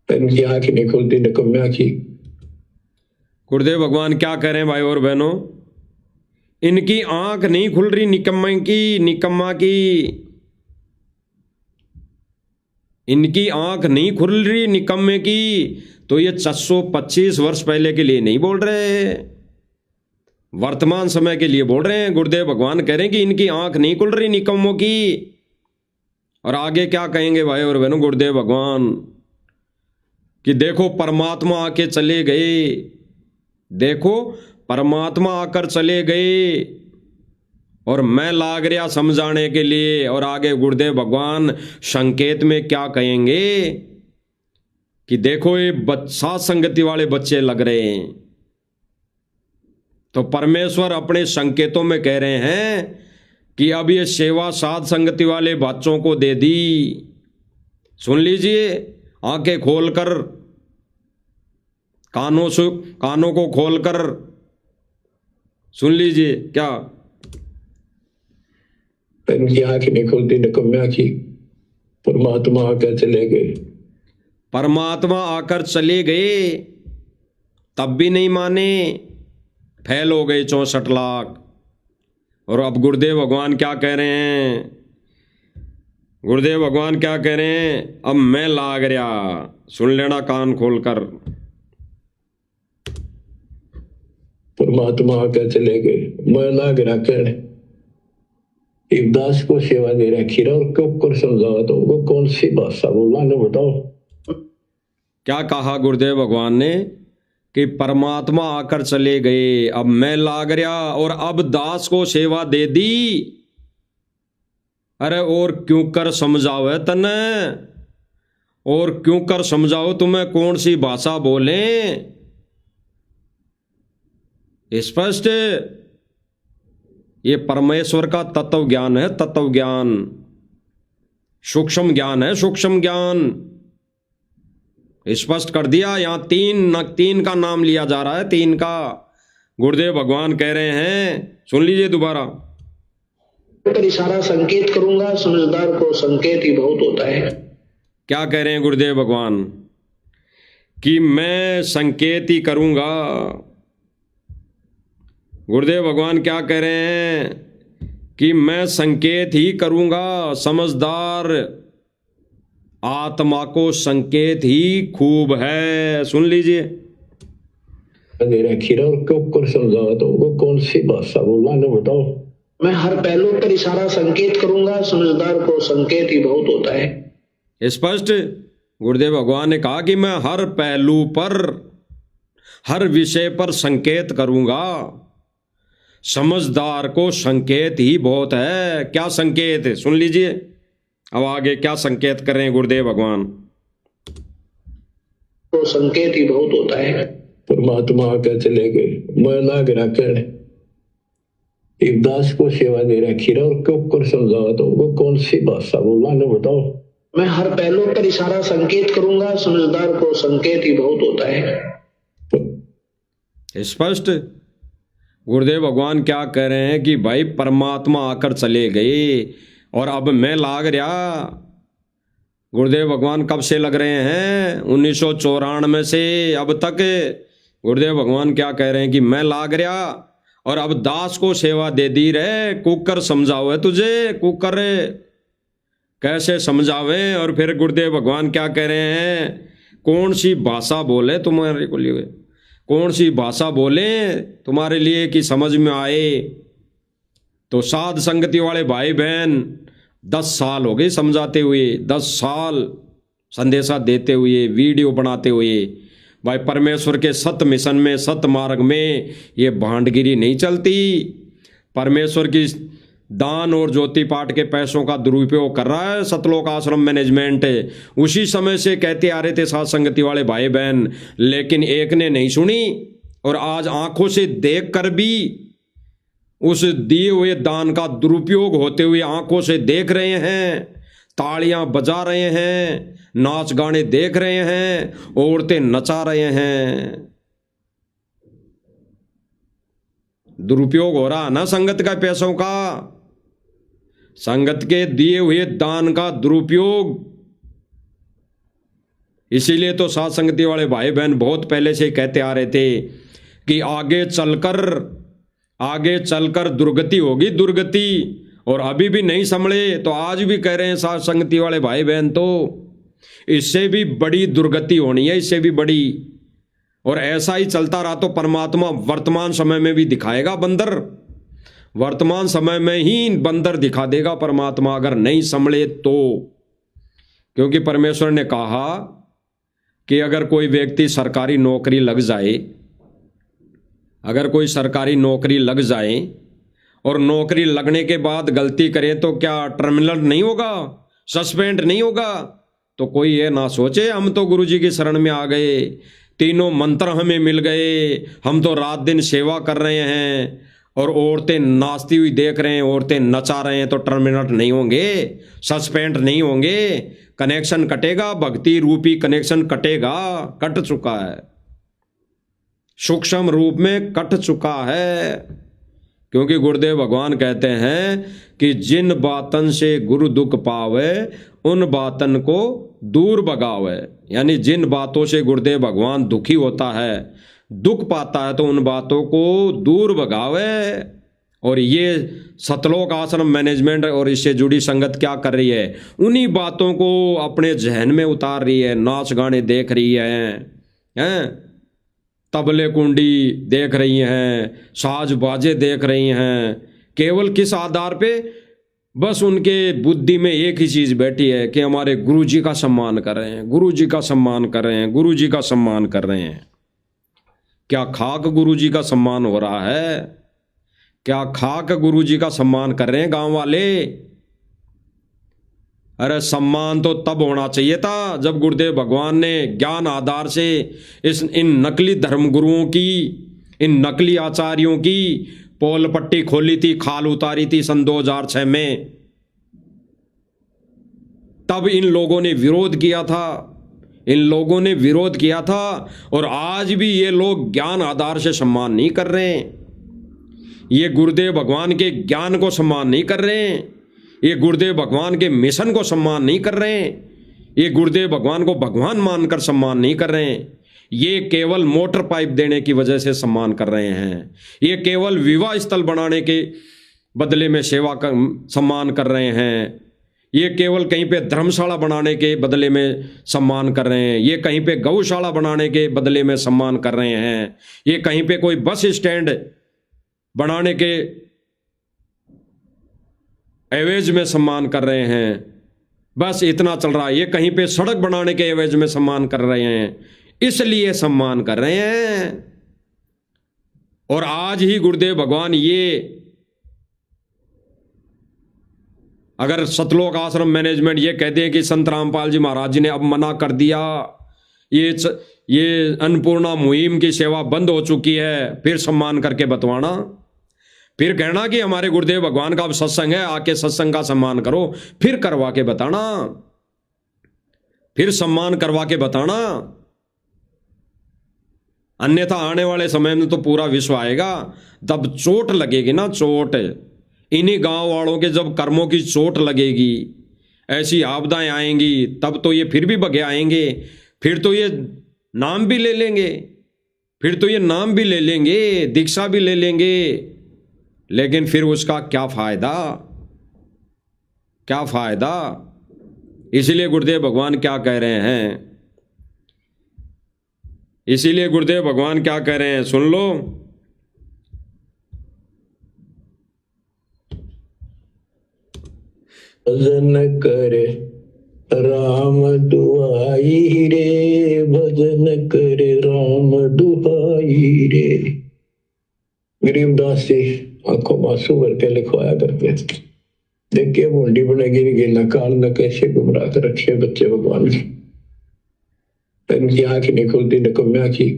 इनकी आंख नहीं खुलती निकम्मा की। गुरुदेव भगवान क्या कह रहे हैं भाई और बहनों, इनकी आंख नहीं खुल रही निकम्मा की, निकम्मा की। इनकी आंख नहीं खुल रही निकम्मे की। तो ये 625 वर्ष पहले के लिए नहीं बोल रहे, वर्तमान समय के लिए बोल रहे हैं। गुरुदेव भगवान कह रहे हैं कि इनकी आंख नहीं खुल रही निकम्मों की। और आगे क्या कहेंगे भाई और बहनों गुरुदेव भगवान, कि देखो परमात्मा आके चले गए, देखो परमात्मा आकर चले गए और मैं लाग रहा समझाने के लिए। और आगे गुरुदेव भगवान संकेत में क्या कहेंगे कि देखो ये सात संगति वाले बच्चे लग रहे हैं। तो परमेश्वर अपने संकेतों में कह रहे हैं कि अब ये सेवा सात संगति वाले बच्चों को दे दी। सुन लीजिए, आंखें खोलकर, कानों को खोलकर सुन लीजिए। क्या पर उनकी आंख नहीं खुलती निकम्या की। परमात्मा आकर चले गए। परमात्मा आकर चले गए तब भी नहीं माने, फेल हो गए 64 लाख। और अब गुरुदेव भगवान क्या कह रहे हैं? गुरुदेव भगवान क्या कह रहे हैं? अब मैं लाग रहा, सुन लेना कान खोलकर। परमात्मा आकर चले गए। मैं लाग रहा कहने, एक दास को सेवा दे रखी रहा और क्यों कर समझावा तो वो कौन सी भाषा बोला ना बताओ। क्या कहा गुरुदेव भगवान ने कि परमात्मा आकर चले गए, अब मैं लाग रहा और अब दास को सेवा दे दी। अरे और क्यों कर समझाओ है तने, और क्यों कर समझाओ तुम्हें कौन सी भाषा बोले। स्पष्ट ये परमेश्वर का तत्व ज्ञान है, तत्व ज्ञान, सूक्ष्म ज्ञान है, सूक्ष्म ज्ञान। स्पष्ट कर दिया। यहां तीन का नाम लिया जा रहा है, तीन का। गुरुदेव भगवान कह रहे हैं, सुन लीजिए दोबारा। पर इशारा संकेत करूंगा, समझदार को संकेत ही बहुत होता है। क्या कह रहे हैं गुरुदेव भगवान? कि मैं संकेत ही करूंगा। गुरुदेव भगवान क्या कह रहे हैं? कि मैं संकेत ही करूंगा। समझदार आत्मा को संकेत ही खूब है। सुन लीजिए। खीरा और क्यों कर समझावा तो वो कौन सी भाषा बोला ना बताओ। मैं हर पहलू पर इशारा संकेत करूंगा, समझदार को संकेत ही बहुत होता है। स्पष्ट गुरुदेव भगवान ने कहा कि मैं हर पहलू पर, हर विषय पर संकेत करूंगा, समझदार को संकेत ही बहुत है। क्या संकेत है? सुन लीजिए। अब आगे क्या संकेत कर रहे हैं गुरुदेव भगवान? तो संकेत ही बहुत होता है। परमात्मा आकर चले गए। मैं लाग रहा कहने, एक दास को सेवा दे रखी रहा और क्यों कर समझावा तो वो कौन सी भाषा बोला ना बताओ। मैं हर पहलू पर इशारा संकेत करूंगा, समझदार को संकेत ही बहुत होता है। स्पष्ट गुरुदेव भगवान क्या कह रहे हैं कि भाई परमात्मा आकर चले गए और अब मैं लाग रहा। गुरुदेव भगवान कब से लग रहे हैं? 1994 से अब तक। गुरुदेव भगवान क्या कह रहे हैं कि मैं लाग रहा और अब दास को सेवा दे दी रे। कुकर समझाओ है तुझे, कुकर कैसे समझावे। और फिर गुरुदेव भगवान क्या कह रहे हैं? कौन सी भाषा बोले तुम्हारे को लिए, कौन सी भाषा बोले तुम्हारे लिए कि समझ में आए। तो साध संगति वाले भाई बहन 10 साल हो गए समझाते हुए, 10 साल संदेशा देते हुए, वीडियो बनाते हुए। भाई परमेश्वर के सत मिशन में, सत मार्ग में ये भांडगिरी नहीं चलती। परमेश्वर की दान और ज्योति पाठ के पैसों का दुरुपयोग कर रहा है सतलोक आश्रम मैनेजमेंट। उसी समय से कहते आ रहे थे साध संगति वाले भाई बहन, लेकिन एक ने नहीं सुनी। और आज आंखों से देख कर भी उस दिए हुए दान का दुरुपयोग होते हुए आंखों से देख रहे हैं, तालियां बजा रहे हैं, नाच गाने देख रहे हैं, औरतें नचा रहे हैं। दुरुपयोग हो रहा ना संगत का पैसों का, संगत के दिए हुए दान का दुरुपयोग। इसीलिए तो साथ संगति वाले भाई बहन बहुत पहले से कहते आ रहे थे कि आगे चलकर दुर्गति होगी, दुर्गति। और अभी भी नहीं संभले तो आज भी कह रहे हैं साथ संगति वाले भाई बहन, तो इससे भी बड़ी दुर्गति होनी है, इससे भी बड़ी। और ऐसा ही चलता रहा तो परमात्मा वर्तमान समय में भी दिखाएगा बंदर, वर्तमान समय में ही बंदर दिखा देगा परमात्मा, अगर नहीं संभले तो। क्योंकि परमेश्वर ने कहा कि अगर कोई व्यक्ति सरकारी नौकरी लग जाए, अगर कोई सरकारी नौकरी लग जाए और नौकरी लगने के बाद गलती करे तो क्या टर्मिनल नहीं होगा, सस्पेंड नहीं होगा? तो कोई ये ना सोचे हम तो गुरुजी की शरण में आ गए, तीनों मंत्र हमें मिल गए, हम तो रात दिन सेवा कर रहे हैं और औरतें नाचती हुई देख रहे हैं, औरतें नचा रहे हैं, तो टर्मिनेट नहीं होंगे, सस्पेंड नहीं होंगे, कनेक्शन कटेगा, भक्ति रूपी कनेक्शन कटेगा, कट चुका है, सूक्ष्म रूप में कट चुका है। क्योंकि गुरुदेव भगवान कहते हैं कि जिन बातन से गुरु दुख पावे उन बातन को दूर भगावे। यानी जिन बातों से गुरुदेव भगवान दुखी होता है, दुख पाता है, तो उन बातों को दूर भगावे। और ये सतलोक आश्रम मैनेजमेंट और इससे जुड़ी संगत क्या कर रही है, उन्हीं बातों को अपने जहन में उतार रही है। नाच गाने देख रही हैं, तबले कुंडी देख रही हैं, साज बाजे देख रही हैं। केवल किस आधार पे? बस उनके बुद्धि में एक ही चीज़ बैठी है कि हमारे गुरुजी का सम्मान कर रहे हैं, गुरुजी का सम्मान कर रहे हैं, गुरुजी का सम्मान कर रहे हैं। क्या खाक गुरुजी का सम्मान हो रहा है? क्या खाक गुरुजी का सम्मान कर रहे हैं गांव वाले? अरे सम्मान तो तब होना चाहिए था जब गुरुदेव भगवान ने ज्ञान आधार से इन नकली धर्मगुरुओं की, इन नकली आचार्यों की पोल पट्टी खोली थी, खाल उतारी थी सन 2006 में। तब इन लोगों ने विरोध किया था, इन लोगों ने विरोध किया था। और आज भी ये लोग ज्ञान आधार से सम्मान नहीं कर रहे हैं। ये गुरुदेव भगवान के ज्ञान को सम्मान नहीं कर रहे हैं। ये गुरुदेव भगवान के मिशन को सम्मान नहीं कर रहे हैं। ये गुरुदेव भगवान को भगवान मानकर सम्मान नहीं कर रहे हैं। ये केवल मोटर पाइप देने की वजह से सम्मान कर रहे हैं। ये केवल विवाह स्थल बनाने के बदले में सेवा का सम्मान कर रहे हैं। ये केवल कहीं पे धर्मशाला बनाने के बदले में सम्मान कर रहे हैं। ये कहीं पे गौशाला बनाने के बदले में सम्मान कर रहे हैं। ये कहीं पे कोई बस स्टैंड बनाने के एवज में सम्मान कर रहे हैं। बस इतना चल रहा है। ये कहीं पे सड़क बनाने के एवज में सम्मान कर रहे हैं, इसलिए सम्मान कर रहे हैं। और आज ही गुरुदेव भगवान ये, अगर सतलोक आश्रम मैनेजमेंट ये कहते हैं कि संत रामपाल जी महाराज जी ने अब मना कर दिया, ये अन्नपूर्णा मुहिम की सेवा बंद हो चुकी है, फिर सम्मान करके बतवाना, फिर कहना कि हमारे गुरुदेव भगवान का अब सत्संग है, आके सत्संग का सम्मान करो, फिर करवा के बताना, फिर सम्मान करवा के बताना। अन्यथा आने वाले समय में तो पूरा विश्व आएगा, तब चोट लगेगी ना, चोट। इन्हीं गांव वालों के जब कर्मों की चोट लगेगी, ऐसी आपदाएं आएंगी, तब तो ये फिर भी बगे आएंगे। फिर तो ये नाम भी ले लेंगे, फिर तो ये नाम भी ले लेंगे, दीक्षा भी ले लेंगे, लेकिन फिर उसका क्या फायदा, क्या फायदा। इसीलिए गुरुदेव भगवान क्या कह रहे हैं, इसीलिए गुरुदेव भगवान क्या कह रहे हैं, सुन लो। भजन करे राम दुहाई रे, भजन करे राम दुहाई रे। गरीबदास जी आंखों में आंसू भर के लिखवाया करते थे, देखिए मुंडी बनेगी नहीं, न काल न कैसे गुमराह कर रखे बच्चे भगवान की। इनकी आंख नहीं खुलती निकम्या की।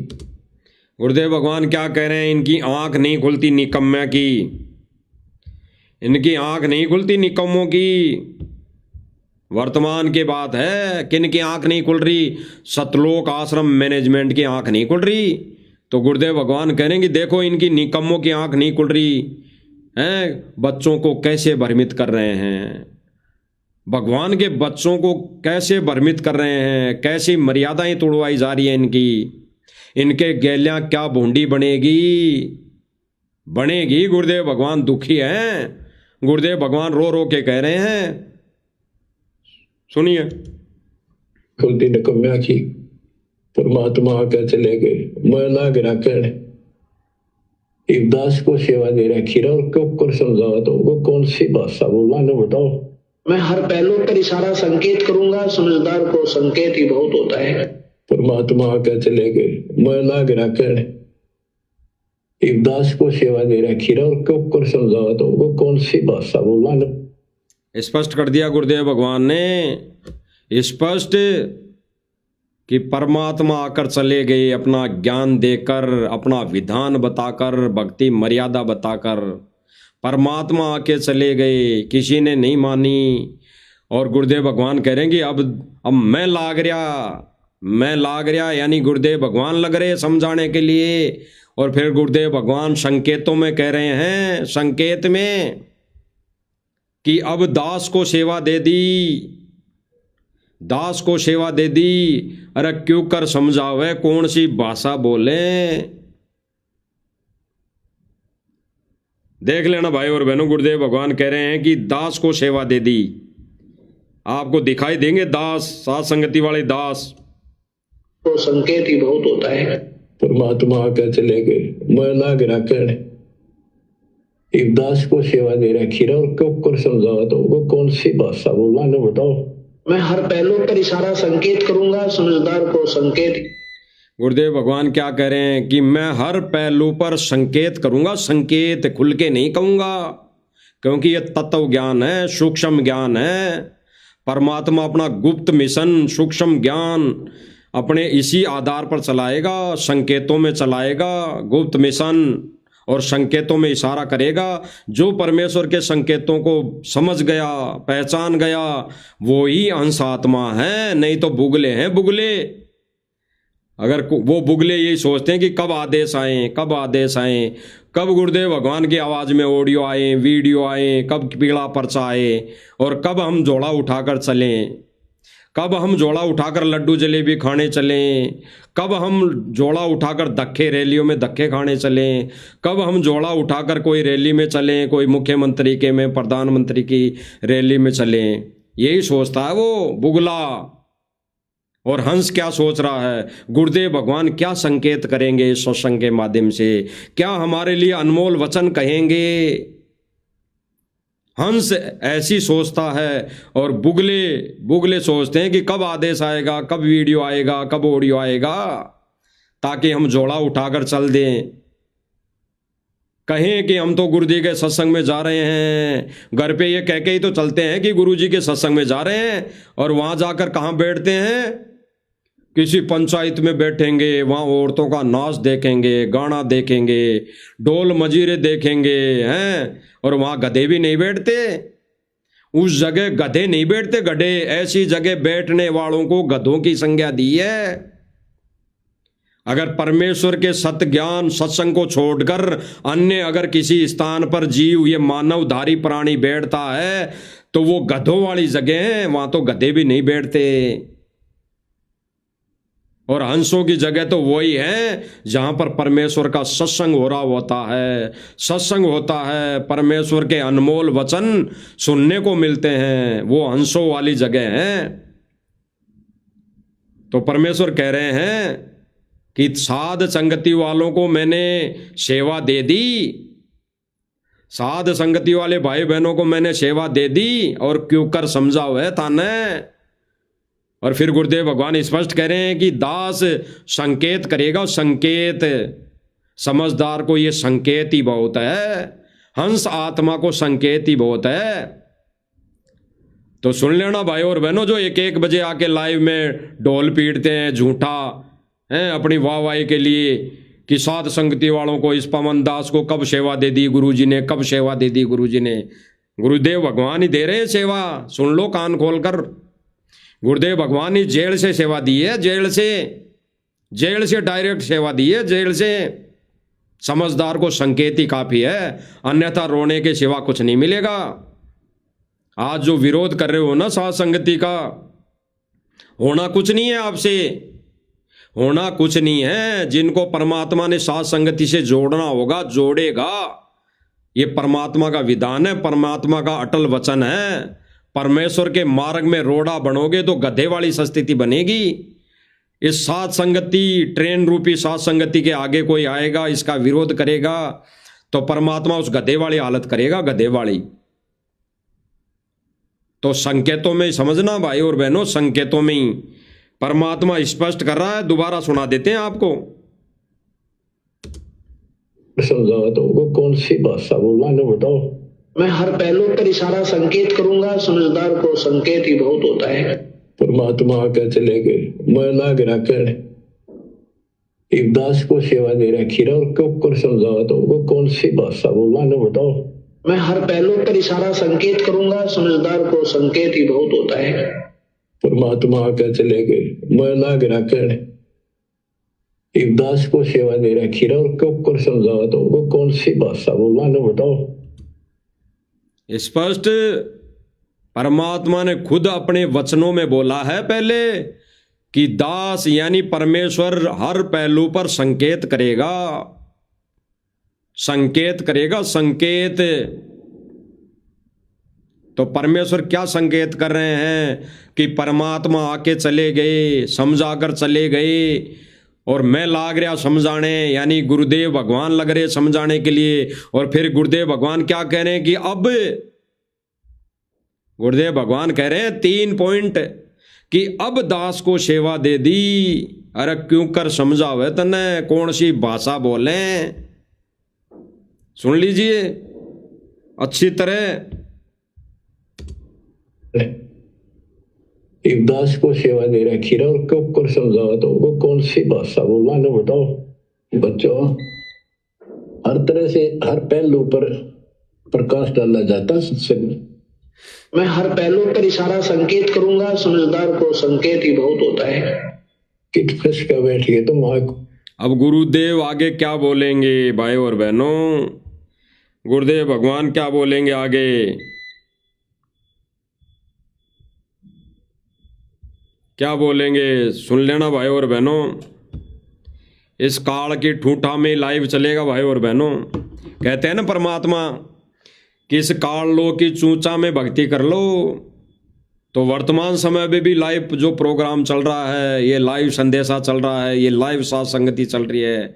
गुरुदेव भगवान क्या कह रहे हैं, इनकी आंख नहीं खुलती निकम्या की, इनकी आंख नहीं खुलती निकम्मों की। वर्तमान की बात है, किन की आंख नहीं खुल रही? सतलोक आश्रम मैनेजमेंट की आंख नहीं खुल रही। तो गुरुदेव भगवान कह रहे हैं कि देखो इनकी निकम्मों की आंख नहीं खुल रही हैं, बच्चों को कैसे भ्रमित कर रहे हैं, भगवान के बच्चों को कैसे भ्रमित कर रहे हैं, कैसी मर्यादाएं तोड़वाई जा रही है इनकी। इनके गैलियां क्या भूंडी बनेगी, बनेगी। गुरुदेव भगवान दुखी हैं, गुरुदेव भगवान रो रो के कह रहे हैं, सुनिए। खुलती निकम्या की, परमात्मा आकर चले गए, मैं ना गिरा कहने। एक दास को सेवा दे रहा खीरा और क्यों कर समझावा, तो वो कौन सी भाषा बोला ना बताओ। मैं हर पहलू पर इशारा संकेत करूंगा, समझदार को संकेत ही बहुत होता है। परमात्मा आकर चले गए, मैं ना गिरा कहने। एक दास को सेवा दे रहा खीरा और क्यों कर समझावा, तो वो कौन सी भाषा बोला ना। स्पष्ट कर दिया गुरुदेव भगवान ने, स्पष्ट कि परमात्मा आकर चले गए, अपना ज्ञान देकर, अपना विधान बताकर, भक्ति मर्यादा बताकर परमात्मा आके चले गए, किसी ने नहीं मानी। और गुरुदेव भगवान कह रहे हैं कि अब मैं लाग रहा, मैं लाग रहा यानी गुरुदेव भगवान लग रहे समझाने के लिए। और फिर गुरुदेव भगवान संकेतों में कह रहे हैं, संकेत में, कि अब दास को सेवा दे दी, दास को सेवा दे दी। अरे क्यों कर समझावे, कौन सी भाषा बोले। देख लेना भाई और बहनों, गुरुदेव भगवान कह रहे हैं कि दास को सेवा दे दी। आपको दिखाई देंगे दास, साथ संगति वाले दास। तो संकेत ही बहुत होता है। परमात्मा आके चले गए, मैं लाग रहा कहने, एक दास को सेवा दे रखी रहा और क्यों कर समझावा तो वो कौन सी भाषा बोला ना बताओ। मैं हर पहलू पर इशारा संकेत करूंगा, समझदार को संकेत। गुरुदेव भगवान क्या कह रहे हैं कि मैं हर पहलू पर संकेत करूंगा, संकेत खुल के नहीं कहूंगा, क्योंकि यह तत्व ज्ञान है, सूक्ष्म ज्ञान है। परमात्मा अपना गुप्त मिशन, सूक्ष्म ज्ञान अपने इसी आधार पर चलाएगा, संकेतों में चलाएगा, गुप्त मिशन और संकेतों में इशारा करेगा। जो परमेश्वर के संकेतों को समझ गया, पहचान गया, वो ही अंश आत्मा है, नहीं तो बुगले हैं, बुगले। अगर वो बुगले यही सोचते हैं कि कब आदेश आए, कब आदेश आए, कब गुरुदेव भगवान की आवाज़ में ऑडियो आए, वीडियो आए, कब पीला पर्चा आए, और कब हम झोला उठाकर चलें, कब हम झोला उठाकर लड्डू जलेबी खाने चलें, कब हम झोला उठाकर धक्के रैलियों में धक्के खाने चलें, कब हम झोला उठाकर कोई रैली में चलें, कोई मुख्यमंत्री के में, प्रधानमंत्री की रैली में चलें। यही सोचता है वो बुगला। और हंस क्या सोच रहा है, गुरुदेव भगवान क्या संकेत करेंगे इस सत्संग के माध्यम से, क्या हमारे लिए अनमोल वचन कहेंगे। हंस ऐसी सोचता है और बुगले सोचते हैं कि कब आदेश आएगा, कब वीडियो आएगा, कब ऑडियो आएगा, ताकि हम जोड़ा उठाकर चल दें, कहें कि हम तो गुरु जी के सत्संग में जा रहे हैं। घर पे ये कह के ही तो चलते हैं कि गुरु जी के सत्संग में जा रहे हैं, और वहाँ जाकर कहाँ बैठते हैं, किसी पंचायत में बैठेंगे, वहाँ औरतों का नाच देखेंगे, गाना देखेंगे, ढोल मजीरे देखेंगे हैं, और वहाँ गधे भी नहीं बैठते। उस जगह गधे नहीं बैठते, गधे ऐसी जगह बैठने वालों को गधों की संज्ञा दी है। अगर परमेश्वर के सत्य ज्ञान सत्संग को छोड़कर अन्य अगर किसी स्थान पर जीव, ये मानवधारी प्राणी बैठता है तो वो गधों वाली जगह है, वहाँ तो गधे भी नहीं बैठते। और हंसों की जगह तो वही है जहाँ पर परमेश्वर का सत्संग हो रहा होता है, सत्संग होता है, परमेश्वर के अनमोल वचन सुनने को मिलते हैं, वो हंसों वाली जगह है। तो परमेश्वर कह रहे हैं कि साध संगति वालों को मैंने सेवा दे दी, साध संगति वाले भाई बहनों को मैंने सेवा दे दी, और क्यों कर समझाओ है ताने। और फिर गुरुदेव भगवान स्पष्ट कह रहे हैं कि दास संकेत करेगा, संकेत, समझदार को ये संकेत ही बहुत है, हंस आत्मा को संकेत ही बहुत है। तो सुन लेना भाई और बहनों, जो एक एक बजे आके लाइव में ढोल पीटते हैं झूठा हैं अपनी वाहवाही के लिए कि साध संगति वालों को, इस पवन दास को कब सेवा दे दी गुरुजी ने, कब सेवा दे दी गुरुजी ने। गुरुदेव भगवान ही दे रहे हैं सेवा, सुन लो कान खोलकर। गुरुदेव भगवान ही जेल से सेवा दी है, जेल से डायरेक्ट सेवा दी है, जेल से। समझदार को संकेत ही काफी है, अन्यथा रोने के सिवा कुछ नहीं मिलेगा। आज जो विरोध कर रहे हो ना साध संगति का, होना कुछ नहीं है आपसे, होना कुछ नहीं है। जिनको परमात्मा ने साध संगति से जोड़ना होगा जोड़ेगा, ये परमात्मा का विधान है, परमात्मा का अटल वचन है। परमेश्वर के मार्ग में रोड़ा बनोगे तो गधे वाली स्थिति बनेगी। इस साध संगति, ट्रेन रूपी साध संगति के आगे कोई आएगा, इसका विरोध करेगा, तो परमात्मा उस गधे वाली हालत करेगा, गधे वाली। तो संकेतों में समझना भाई और बहनों, संकेतों में ही परमात्मा स्पष्ट कर रहा है। दोबारा सुना देते हैं आपको। समझाओ तो वो कौन सी भाषा बोला ना बताओ। मैं हर पहलू पर इशारा संकेत करूंगा, समझदार को संकेत ही बहुत होता है। परमात्मा आके चले गए, मैं लाग रहा कहने, एक दास को सेवा दे रखी रहा और क्यों कर समझाओ तो वो कौन सी भाषा बोला ना बताओ। मैं हर पहलू पर इशारा संकेत करूंगा, समझदार को संकेत ही बहुत होता है। परमात्मा आके चले गए। मैं लाग रखने एक दास को सेवा दे रखी रहा और क्यों कर समझावा तो वो कौन सी भाषा बोला ना बताओ। स्पष्ट परमात्मा ने खुद अपने वचनों में बोला है पहले कि दास यानी परमेश्वर हर पहलू पर संकेत करेगा, संकेत करेगा, संकेत। तो परमेश्वर क्या संकेत कर रहे हैं कि परमात्मा आके चले गए, समझाकर चले गए और मैं लाग रहा समझाने, यानी गुरुदेव भगवान लग रहे समझाने के लिए। और फिर गुरुदेव भगवान क्या कह रहे हैं कि अब गुरुदेव भगवान कह रहे हैं 3 पॉइंट कि अब दास को सेवा दे दी। अरे क्यों कर समझावे तने, कौन सी भाषा बोले, सुन लीजिए अच्छी तरह। एक दास को सेवा दे रखी रहा और क्यों कर समझावा तो वो कौन सी भाषा बोला ना बताओ। बच्चों, हर तरह से हर पहलू पर प्रकाश डाला जाता सत्संग। मैं हर पहलू पर इशारा संकेत करूंगा, समझदार को संकेत ही बहुत होता है। किट फंस कर बैठ गए तुम। अब गुरुदेव आगे क्या बोलेंगे भाई और बहनों, गुरुदेव भगवान क्या बोलेंगे आगे, क्या बोलेंगे सुन लेना भाई और बहनों। इस काल की ठूठा में लाइव चलेगा भाई और बहनों। कहते हैं ना परमात्मा कि इस काल लो की चूचा में भक्ति कर लो। तो वर्तमान समय में भी लाइव जो प्रोग्राम चल रहा है, ये लाइव संदेशा चल रहा है, ये लाइव साथ संगति चल रही है,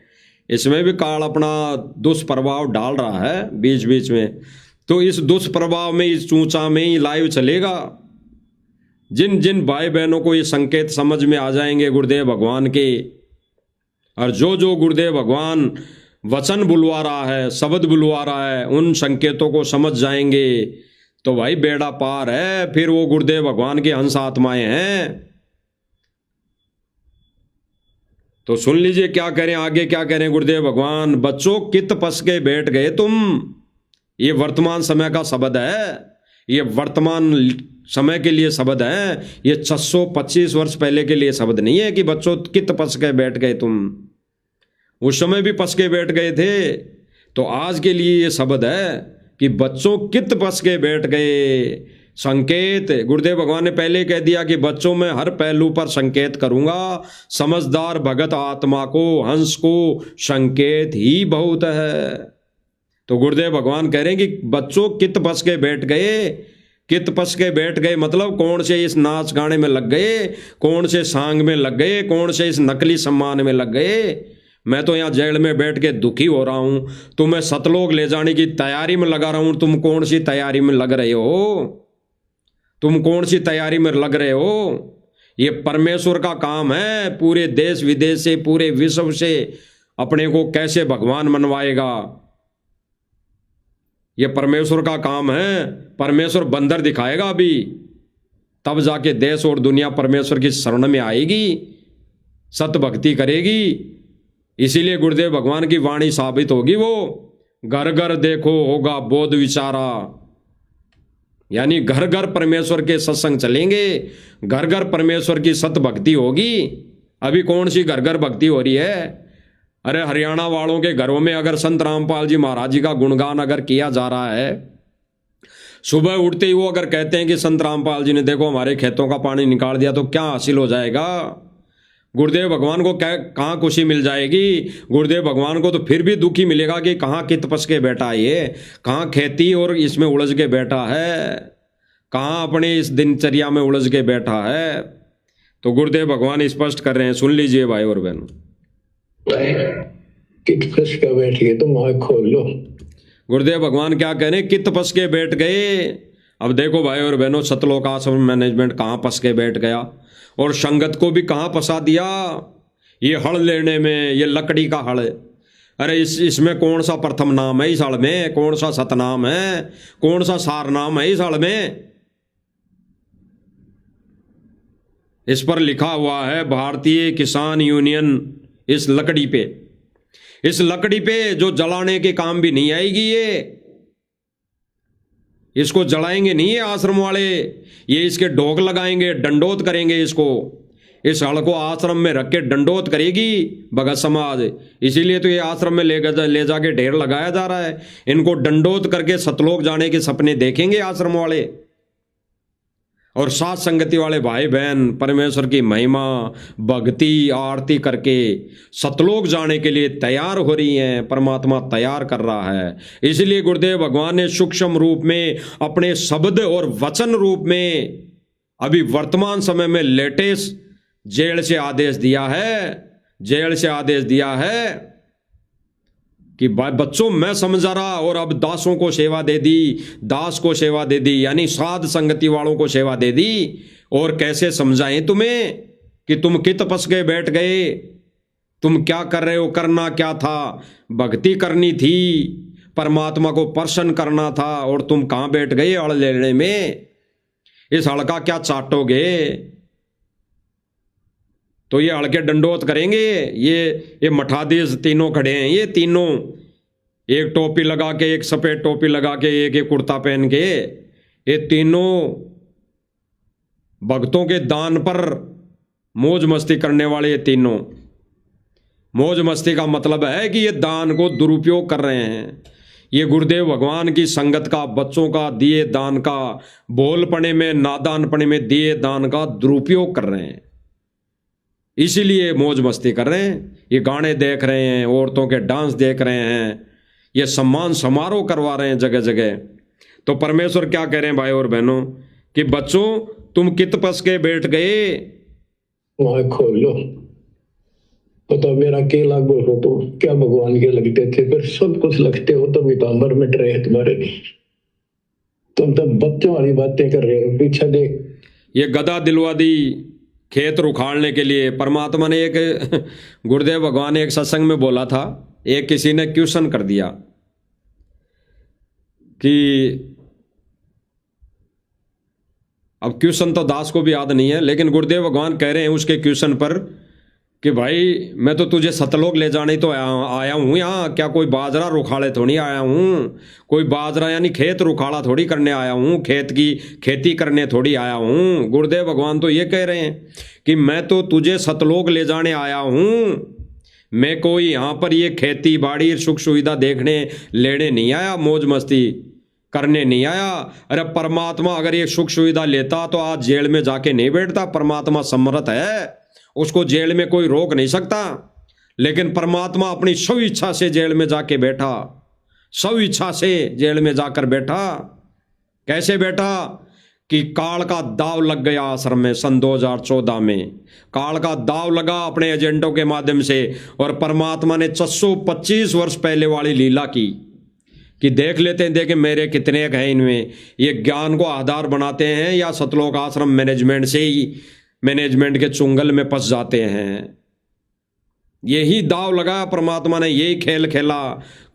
इसमें भी काल अपना दुष्प्रभाव डाल रहा है बीच बीच में। तो इस दुष्प्रभाव में, इस चूचा में ही लाइव चलेगा। जिन जिन भाई बहनों को ये संकेत समझ में आ जाएंगे गुरुदेव भगवान के, और जो जो गुरुदेव भगवान वचन बुलवा रहा है, शब्द बुलवा रहा है, उन संकेतों को समझ जाएंगे तो भाई बेड़ा पार है। फिर वो गुरुदेव भगवान की हंस आत्माएं हैं। तो सुन लीजिए क्या करें आगे, क्या करें गुरुदेव भगवान। बच्चों कित पस के बैठ गए तुम, ये वर्तमान समय का शब्द है, ये वर्तमान समय के लिए शब्द है, ये 625 वर्ष पहले के लिए शब्द नहीं है कि बच्चों कित पस के बैठ गए तुम। उस समय भी पस के बैठ गए थे। तो आज के लिए ये शब्द है कि बच्चों कित पस के बैठ गए। संकेत गुरुदेव भगवान ने पहले कह दिया कि बच्चों में हर पहलू पर संकेत करूंगा। समझदार भगत आत्मा को, हंस को संकेत ही बहुत है। तो गुरुदेव भगवान कह रहे हैं कि बच्चों कित पस के बैठ गए। कित पस के बैठ गए मतलब कौन से इस नाच गाने में लग गए, कौन से सांग में लग गए, कौन से इस नकली सम्मान में लग गए। मैं तो यहाँ जेल में बैठ के दुखी हो रहा हूँ, तुम्हें सतलोक ले जाने की तैयारी में लगा रहा हूँ। तुम कौन सी तैयारी में लग रहे हो, तुम कौन सी तैयारी में लग रहे हो। ये परमेश्वर का काम है, पूरे देश विदेश से, पूरे विश्व से अपने को कैसे भगवान मनवाएगा, ये परमेश्वर का काम है। परमेश्वर बंदर दिखाएगा अभी, तब जाके देश और दुनिया परमेश्वर की शरण में आएगी, सत भक्ति करेगी। इसीलिए गुरुदेव भगवान की वाणी साबित होगी वो, घर घर देखो होगा बोध विचारा। यानी घर घर परमेश्वर के सत्संग चलेंगे, घर घर परमेश्वर की सत भक्ति होगी। अभी कौन सी घर घर भक्ति हो रही है। अरे हरियाणा वालों के घरों में अगर संत रामपाल जी महाराज जी का गुणगान अगर किया जा रहा है, सुबह उठते ही वो अगर कहते हैं कि संत रामपाल जी ने देखो हमारे खेतों का पानी निकाल दिया, तो क्या हासिल हो जाएगा। गुरुदेव भगवान को क्या कहाँ खुशी मिल जाएगी। गुरुदेव भगवान को तो फिर भी दुखी मिलेगा कि कहाँ कित पस के बैठा है ये, कहाँ खेती और इसमें उलझ के बैठा है, कहाँ अपने इस दिनचर्या में उलझ के बैठा है। तो गुरुदेव भगवान स्पष्ट कर रहे हैं, सुन लीजिए भाई और बहनों। कित फंस के बैठ गए तुम, आँख खोल लो। गुरुदेव भगवान क्या कह रहे हैं, कित फंस के बैठ गए। अब देखो भाई और बहनों, सतलोक आश्रम मैनेजमेंट कहाँ फंस के बैठ गया और संगत को भी कहाँ फंसा दिया। ये हड़ लेने में, ये लकड़ी का हड़। अरे इसमें कौन सा प्रथम नाम है इस हड़ में, कौन सा सतनाम है, कौन सा सार नाम है इस हड़ में। इस पर लिखा हुआ है भारतीय किसान यूनियन। इस लकड़ी पे, इस लकड़ी पे जो जलाने के काम भी नहीं आएगी ये। इसको जलाएंगे नहीं ये आश्रम वाले, ये इसके ढोक लगाएंगे, दंडोत करेंगे इसको। इस हड़ को आश्रम में रख के दंडोत करेगी भगत समाज। इसीलिए तो ये आश्रम में ले जाके ढेर लगाया जा रहा है। इनको दंडोत करके सतलोक जाने के सपने देखेंगे आश्रम वाले। और साथ संगति वाले भाई बहन परमेश्वर की महिमा भक्ति आरती करके सतलोक जाने के लिए तैयार हो रही हैं। परमात्मा तैयार कर रहा है। इसलिए गुरुदेव भगवान ने सूक्ष्म रूप में अपने शब्द और वचन रूप में अभी वर्तमान समय में लेटेस्ट जेल से आदेश दिया है कि बच्चों मैं समझा रहा, और अब दासों को सेवा दे दी, दास को सेवा दे दी, यानी साध संगति वालों को सेवा दे दी। और कैसे समझाएं तुम्हें कि तुम कित पस गए बैठ गए, तुम क्या कर रहे हो, करना क्या था, भक्ति करनी थी, परमात्मा को प्रसन्न करना था, और तुम कहां बैठ गए अड़ लेने में। इस हड़ का क्या चाटोगे। तो ये हड़के दंडोत करेंगे। ये मठाधीश तीनों खड़े हैं, ये तीनों एक टोपी लगा के, एक सफेद टोपी लगा के, एक कुर्ता पहन के, ये तीनों भक्तों के दान पर मौज मस्ती करने वाले। ये तीनों मौज मस्ती का मतलब है कि ये दान को दुरुपयोग कर रहे हैं। ये गुरुदेव भगवान की संगत का, बच्चों का दिए दान का, बोलपने में नादानपने में दिए दान का दुरुपयोग कर रहे हैं। इसीलिए मौज मस्ती कर रहे हैं। ये गाने देख रहे हैं, औरतों के डांस देख रहे हैं, ये सम्मान समारोह करवा रहे हैं जगह जगह। तो परमेश्वर क्या कह रहे हैं भाई और बहनों कि बच्चों तुम कित पस के बैठ गए, वहां खोल लो। पता मेरा के लागू हो तो क्या भगवान के लगते थे, फिर सब कुछ लगते हो तो वितांबर मिट रहे हैं तुम्हारे लिए। तुम तो बच्चों वाली बातें कर रहे हो। पीछे देख, ये गदा दिलवा दी खेत रुखाड़ने के लिए। परमात्मा ने एक गुरुदेव भगवान ने एक सत्संग में बोला था, एक किसी ने क्वेश्चन कर दिया कि अब क्वेश्चन तो दास को भी याद नहीं है, लेकिन गुरुदेव भगवान कह रहे हैं उसके क्वेश्चन पर कि भाई मैं तो तुझे सतलोक ले जाने तो आया हूँ यहाँ, क्या कोई बाजरा रुखाड़े थोड़ी आया हूँ, कोई बाजरा यानी खेत रुखाड़ा थोड़ी करने आया हूँ, खेत की खेती करने थोड़ी आया हूँ। गुरुदेव भगवान तो ये कह रहे हैं कि मैं तो तुझे सतलोक ले जाने आया हूँ, मैं कोई यहाँ पर ये खेती बाड़ी सुख सुविधा देखने लेने नहीं आया, मौज मस्ती करने नहीं आया। अरे परमात्मा अगर ये सुख सुविधा लेता तो आज जेल में जाके नहीं बैठता। परमात्मा समर्थ है, उसको जेल में कोई रोक नहीं सकता। लेकिन परमात्मा अपनी स्व इच्छा से जेल में जाके बैठा, स्व इच्छा से जेल में जाकर बैठा। कैसे बैठा कि काल का दाव लग गया आश्रम में। सन 2014 में काल का दाव लगा अपने एजेंटों के माध्यम से, और परमात्मा ने 625 वर्ष पहले वाली लीला की कि देख लेते हैं, देखें मेरे कितने हैं इनमें। ये ज्ञान को आधार बनाते हैं या सतलोक आश्रम मैनेजमेंट से ही मैनेजमेंट के चुंगल में फंस जाते हैं। यही दाव लगा परमात्मा ने, यही खेल खेला।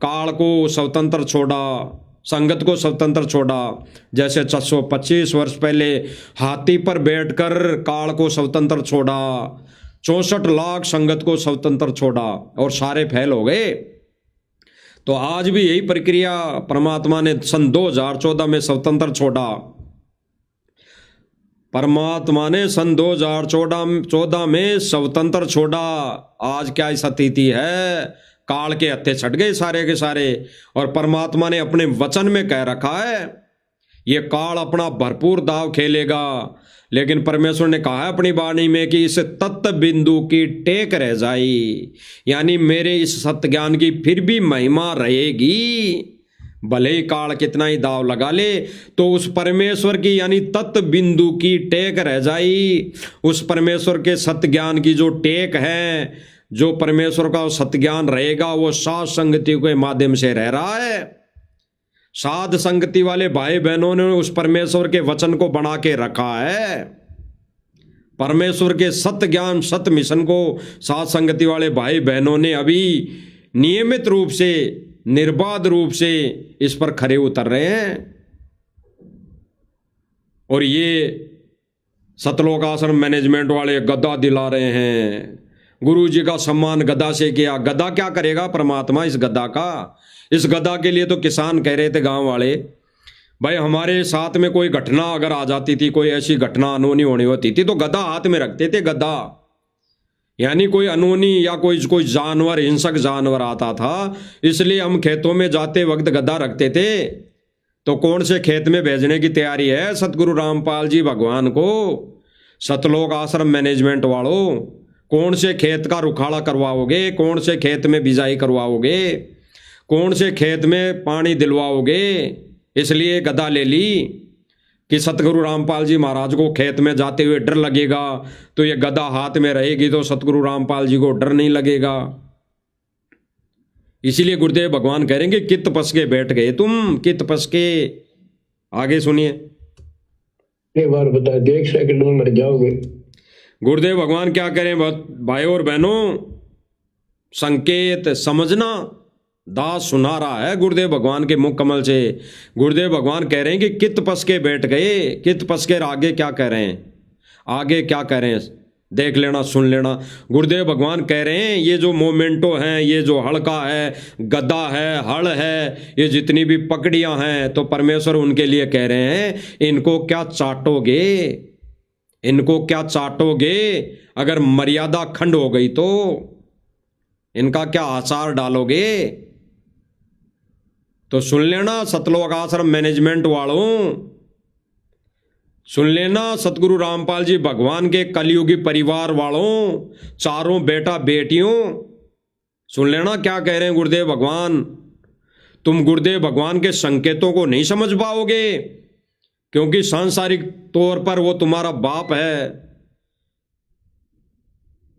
काल को स्वतंत्र छोड़ा, संगत को स्वतंत्र छोड़ा। जैसे 625 वर्ष पहले हाथी पर बैठकर काल को स्वतंत्र छोड़ा, 64 लाख संगत को स्वतंत्र छोड़ा और सारे फैल हो गए। तो आज भी यही प्रक्रिया परमात्मा ने सन 2014 में स्वतंत्र छोड़ा। परमात्मा ने सन 2014 में स्वतंत्र छोड़ा। आज क्या स्थिति है, काल के हत्थे छट गए सारे के सारे। और परमात्मा ने अपने वचन में कह रखा है ये काल अपना भरपूर दाव खेलेगा, लेकिन परमेश्वर ने कहा है अपनी वाणी में कि इस तत्व बिंदु की टेक रह जाई, यानी मेरे इस सत्य ज्ञान की फिर भी महिमा रहेगी। भले ही काल कितना ही दाव लगा ले, तो उस परमेश्वर की यानी तत्व बिंदु की टेक रह जाई। उस परमेश्वर के सत्य ज्ञान की जो टेक है, जो परमेश्वर का सत्य ज्ञान रहेगा, वो साध संगति के माध्यम से रह रहा है। साध संगति वाले भाई बहनों ने उस परमेश्वर के वचन को बना के रखा है। परमेश्वर के सत्य ज्ञान सत्य मिशन को साध संगति वाले भाई बहनों ने अभी नियमित रूप से, निर्बाध रूप से इस पर खरे उतर रहे हैं। और ये सतलोक आश्रम मैनेजमेंट वाले गदा दिला रहे हैं। गुरु जी का सम्मान गदा से किया। गदा क्या करेगा परमात्मा इस गदा का? इस गदा के लिए तो किसान कह रहे थे गांव वाले, भाई हमारे साथ में कोई घटना अगर आ जाती थी, कोई ऐसी घटना अनहोनी होनी होती थी तो गदा हाथ में रखते थे, गदा। यानी कोई अनहोनी या कोई जानवर, हिंसक जानवर आता था, इसलिए हम खेतों में जाते वक्त गदा रखते थे। तो कौन से खेत में भेजने की तैयारी है सतगुरु रामपाल जी भगवान को? सतलोक आश्रम मैनेजमेंट वालों, कौन से खेत का रुखाड़ा करवाओगे? कौन से खेत में बिजाई करवाओगे? कौन से खेत में पानी दिलवाओगे? इसलिए गदा ले ली कि सतगुरु रामपाल जी महाराज को खेत में जाते हुए डर लगेगा, तो ये गदा हाथ में रहेगी तो सतगुरु रामपाल जी को डर नहीं लगेगा। इसीलिए गुरुदेव भगवान कह रहे हैं कि कित पसके बैठ गए तुम, कित पसके। आगे सुनिए। एक बार बता, देख सेकंड में मर जाओगे। गुरुदेव भगवान क्या करें भाई और बहनों, संकेत समझना। दास सुना रहा है गुरुदेव भगवान के मुख कमल से। गुरुदेव भगवान कह रहे हैं कि कित पसके बैठ गए, कित पसके। आगे क्या कह रहे हैं, आगे क्या कह रहे हैं, देख लेना, सुन लेना। गुरुदेव भगवान कह रहे हैं ये जो मोमेंटो हैं, ये जो हड़का है, गदा है, हड़ है, ये जितनी भी पकड़ियां हैं, तो परमेश्वर उनके लिए कह रहे हैं इनको क्या चाटोगे, इनको क्या चाटोगे? अगर मर्यादा खंड हो गई तो इनका क्या आचार डालोगे? तो सुन लेना सतलोक आश्रम मैनेजमेंट वालों, सुन लेना सतगुरु रामपाल जी भगवान के कलयुगी परिवार वालों, चारों बेटा बेटियों, सुन लेना क्या कह रहे हैं गुरुदेव भगवान। तुम गुरुदेव भगवान के संकेतों को नहीं समझ पाओगे, क्योंकि सांसारिक तौर पर वो तुम्हारा बाप है।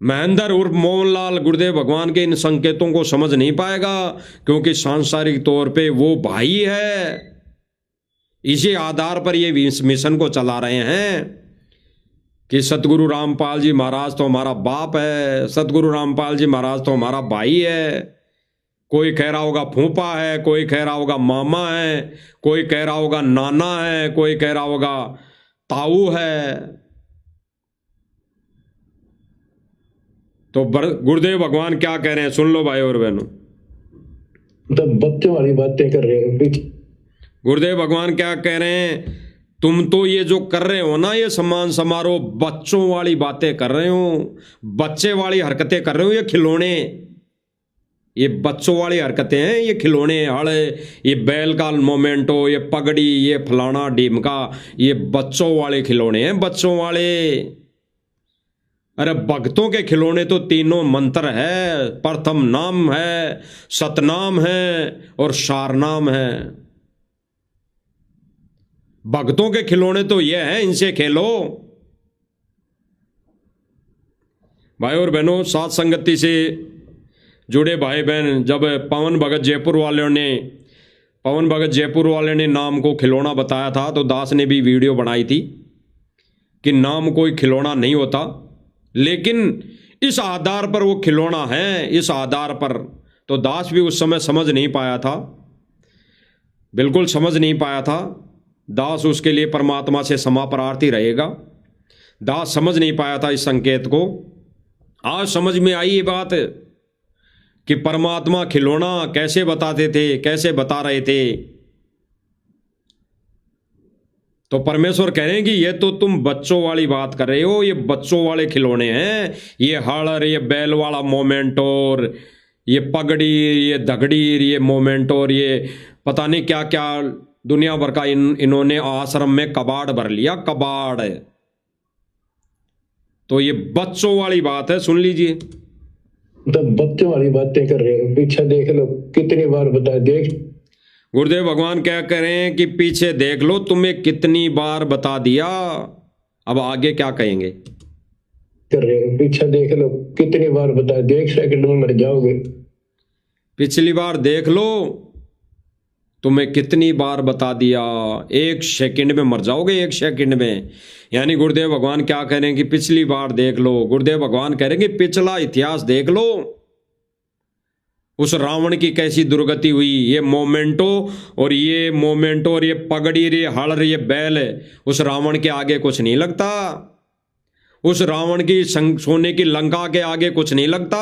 महेंद्र उर्फ मोहनलाल गुरुदेव भगवान के इन संकेतों को समझ नहीं पाएगा, क्योंकि सांसारिक तौर पे वो भाई है। इसी आधार पर ये मिशन को चला रहे हैं कि सतगुरु रामपाल जी महाराज तो हमारा बाप है, सतगुरु रामपाल जी महाराज तो हमारा भाई है। कोई कह रहा होगा फूफा है, कोई कह रहा होगा मामा है, कोई कह रहा होगा नाना है, कोई कह रहा होगा ताऊ है। तो गुरुदेव भगवान क्या कह रहे हैं, सुन लो भाई और बहनों। तो बच्चों वाली बातें कर रहे हो। गुरुदेव भगवान क्या कह रहे हैं, तुम तो ये जो कर रहे हो ना, ये सम्मान समारोह, बच्चों वाली बातें कर रहे हो, बच्चे वाली हरकतें कर रहे हो। ये खिलौने, ये बच्चों वाली हरकतें हैं, ये खिलौने, हड़, ये बैल का मोमेंटो, ये पगड़ी, ये फलाना ढीमका, ये बच्चों वाले खिलौने हैं, बच्चों वाले। अरे भक्तों के खिलौने तो तीनों मंत्र है, प्रथम नाम है, सतनाम है और सारनाम है। भक्तों के खिलौने तो ये हैं, इनसे खेलो। भाई और बहनों, साथ संगति से जुड़े भाई बहन, जब पवन भगत जयपुर वाले ने नाम को खिलौना बताया था, तो दास ने भी वीडियो बनाई थी कि नाम कोई खिलौना नहीं होता, लेकिन इस आधार पर वो खिलौना है, इस आधार पर। तो दास भी उस समय समझ नहीं पाया था, बिल्कुल समझ नहीं पाया था। दास उसके लिए परमात्मा से क्षमा प्रार्थी रहेगा। दास समझ नहीं पाया था इस संकेत को। आज समझ में आई ये बात कि परमात्मा खिलौना कैसे बताते थे, कैसे बता रहे थे। तो परमेश्वर कह रहे हैं कि ये तो तुम बच्चों वाली बात कर रहे हो, ये बच्चों वाले खिलौने हैं, ये हड़, ये बैल वाला मोमेंटोर, ये पगड़ी, ये दगड़ी, ये मोमेंटोर, ये पता नहीं क्या क्या दुनिया भर का इन्होंने आश्रम में कबाड़ भर लिया, कबाड़। तो ये बच्चों वाली बात है, सुन लीजिए। तो बच्चों वाली बातें कर रहे हो, पीछे देख लो, कितनी बार बता देख। गुरुदेव भगवान क्या करें कि पीछे देख लो, तुम्हें कितनी बार बता दिया। अब आगे क्या कहेंगे, कर रहे हो, पीछे देख लो, कितनी बार बता देख, सेकंड में मर जाओगे। पिछली बार देख लो, तुम्हें कितनी बार बता दिया, 1 सेकंड में मर जाओगे, 1 सेकंड में। यानी गुरुदेव भगवान क्या कह रहे हैं कि पिछली बार देख लो। गुरुदेव भगवान कह रहे हैं कि पिछला इतिहास देख लो, उस रावण की कैसी दुर्गति हुई। ये मोमेंटो और ये पगड़ी, ये हड़, ये बैल, उस रावण के आगे कुछ नहीं लगता। उस रावण की सोने की लंका के आगे कुछ नहीं लगता।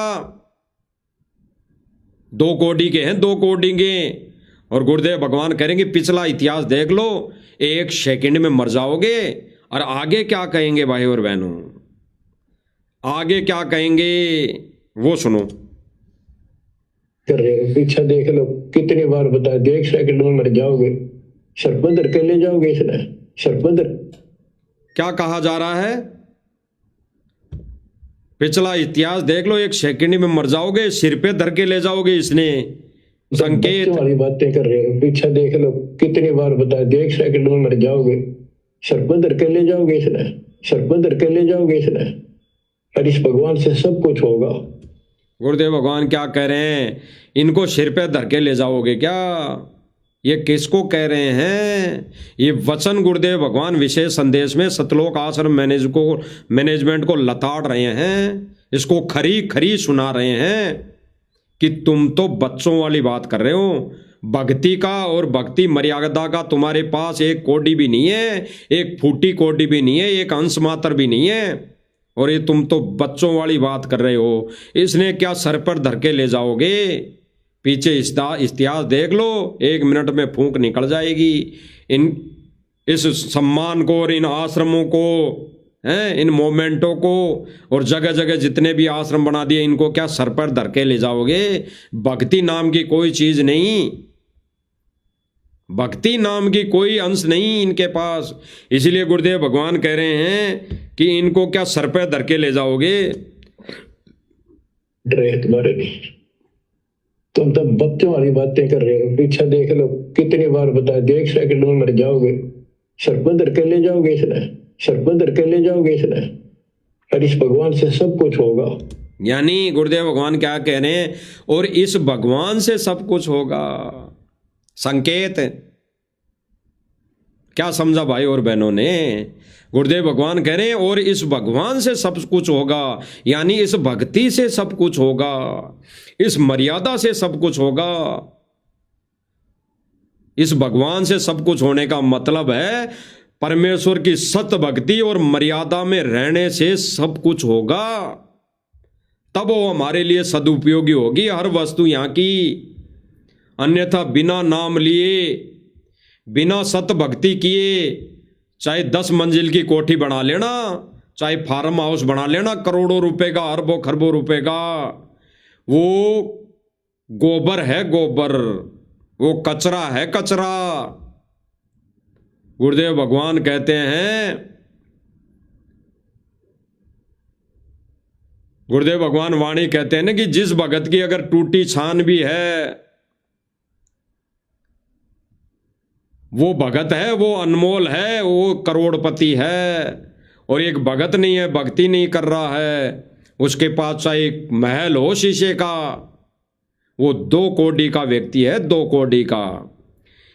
2 कोड़ी के हैं, 2 कोड़ी के। और गुरुदेव भगवान करेंगे पिछला इतिहास देख लो, 1 सेकंड में मर जाओगे। और आगे क्या कहेंगे भाई और बहनों, आगे क्या कहेंगे वो सुनो। कर रहे हो, पीछे देख लो, कितनी बार बताया, 1 सेकंड में मर जाओगे। सरपंदर के ले जाओगे इसने, सरपंदर क्या कहा जा रहा है, पिछला इतिहास देख लो, 1 सेकंड में मर जाओगे, सिर पे धर के ले जाओगे इसने। संकेत वाली बातें कर रहे हो, पीछे देख लो, कितनी बार बताया, 1 सेकंड में मर जाओगे। सरपंदर के ले जाओगे इसने, सरपंदर के ले जाओगे इसने। और इस भगवान से सब कुछ होगा। गुरुदेव भगवान क्या कह रहे हैं, इनको सिर पे धर के ले जाओगे क्या? ये किसको कह रहे हैं? ये वचन गुरुदेव भगवान विशेष संदेश में सतलोक आश्रम मैनेजमेंट को लताड़ रहे हैं, इसको खरी खरी सुना रहे हैं कि तुम तो बच्चों वाली बात कर रहे हो। भक्ति का और भक्ति मर्यादा का तुम्हारे पास 1 कौड़ी भी नहीं है, 1 फूटी कौड़ी भी नहीं है, 1 अंश मात्र भी नहीं है, और ये तुम तो बच्चों वाली बात कर रहे हो। इसने क्या सर पर धर के ले जाओगे? पीछे इतिहास देख लो, 1 मिनट में फूंक निकल जाएगी। इस सम्मान को और इन आश्रमों को, इन मोमेंटों को, और जगह जगह जितने भी आश्रम बना दिए, इनको क्या सर पर धर के ले जाओगे? भक्ति नाम की कोई चीज नहीं, भक्ति नाम की कोई अंश नहीं इनके पास। इसलिए गुरुदेव भगवान कह रहे हैं कि इनको क्या सर पर धर के ले जाओगे? डरे तुम्हारे नहीं, तुम तो बच्चों वाली बातें कर रहे हो। पीछे देख लो, कितनी बार बताया, 1 सेकंड में मर जाओगे। सरपंदर के ले जाओगे इसने, सरपंदर के ले जाओगे इसने। और इस भगवान से सब कुछ होगा। यानी गुरुदेव भगवान क्या कह रहे हैं, और इस भगवान से सब कुछ होगा। संकेत क्या समझा भाई और बहनों ने? गुरुदेव भगवान कह रहे हैं और इस भगवान से सब कुछ होगा, यानी इस भक्ति से सब कुछ होगा, इस मर्यादा से सब कुछ होगा। इस भगवान से सब कुछ होने का मतलब है परमेश्वर की सत्य भक्ति और मर्यादा में रहने से सब कुछ होगा। तब वो हमारे लिए सदुपयोगी होगी हर वस्तु यहाँ की। अन्यथा बिना नाम लिए, बिना सत्य भक्ति किए, चाहे 10 मंजिल की कोठी बना लेना, चाहे फार्म हाउस बना लेना करोड़ों रुपए का, अरबों खरबों रुपए का, वो गोबर है गोबर, वो कचरा है कचरा। गुरुदेव भगवान कहते हैं, गुरुदेव भगवान वाणी कहते हैं ना कि जिस भगत की अगर टूटी छान भी है, वो भगत है, वो अनमोल है, वो करोड़पति है। और एक भगत नहीं है, भक्ति नहीं कर रहा है, उसके पास चाहे महल हो शीशे का, वो 2 कौड़ी का व्यक्ति है, 2 कौड़ी का।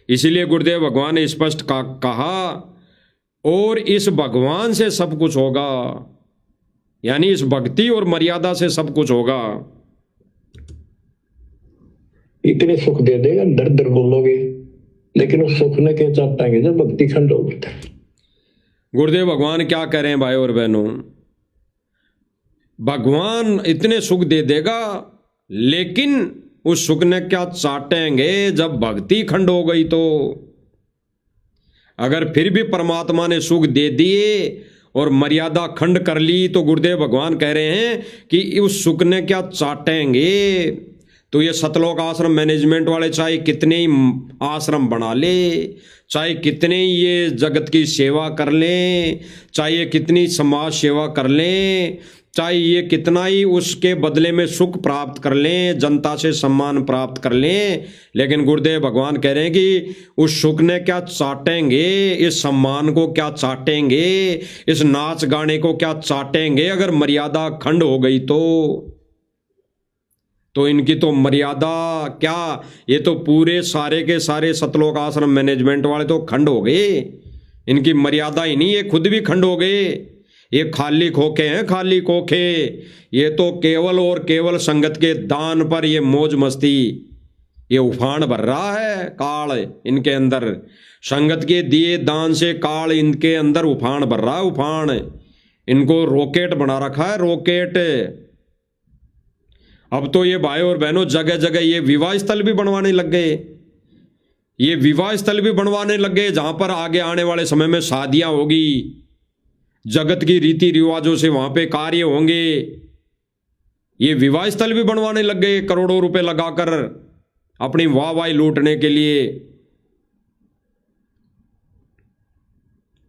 इसीलिए गुरुदेव भगवान ने स्पष्ट कहा, और इस भगवान से सब कुछ होगा, यानी इस भक्ति और मर्यादा से सब कुछ होगा। इतने सुख दे देगा, दर दर बोलोगे, लेकिन उस सुख ने क्या चाटेंगे जब भक्ति खंड होगी। गुरुदेव भगवान क्या कह रहे हैं भाई और बहनों, भगवान इतने सुख दे देगा, लेकिन उस सुख ने क्या चाटेंगे जब भक्ति खंड हो गई तो। अगर फिर भी परमात्मा ने सुख दे दिए और मर्यादा खंड कर ली, तो गुरुदेव भगवान कह रहे हैं कि उस सुख ने क्या चाटेंगे। तो ये सतलोक आश्रम मैनेजमेंट वाले चाहे कितने ही आश्रम बना ले, चाहे कितने ही ये जगत की सेवा कर लें, चाहे ये कितनी समाज सेवा कर लें, चाहे ये कितना ही उसके बदले में सुख प्राप्त कर लें, जनता से सम्मान प्राप्त कर लें, लेकिन गुरुदेव भगवान कह रहे हैं कि उस सुख ने क्या चाटेंगे, इस सम्मान को क्या चाटेंगे, इस नाच गाने को क्या चाटेंगे अगर मर्यादा खंड हो गई तो इनकी तो मर्यादा क्या, ये तो पूरे सारे के सारे सतलोक आश्रम मैनेजमेंट वाले तो खंड हो गए। इनकी मर्यादा ही नहीं, ये खुद भी खंड हो गए। ये खाली खोखे हैं, खाली खोखे। ये तो केवल और केवल संगत के दान पर ये मौज मस्ती, ये उफान भर रहा है काल इनके अंदर। संगत के दिए दान से काल इनके अंदर उफान भर रहा है, उफान। इनको रॉकेट बना रखा है, रॉकेट। अब तो ये भाई और बहनों जगह जगह ये विवाह स्थल भी बनवाने लग गए। ये विवाह स्थल भी बनवाने लग गए जहां पर आगे आने वाले समय में शादियां होगी, जगत की रीति रिवाजों से वहां पे कार्य होंगे। ये विवाह स्थल भी बनवाने लग गए करोड़ों रुपए लगाकर अपनी वाहवाही लूटने के लिए।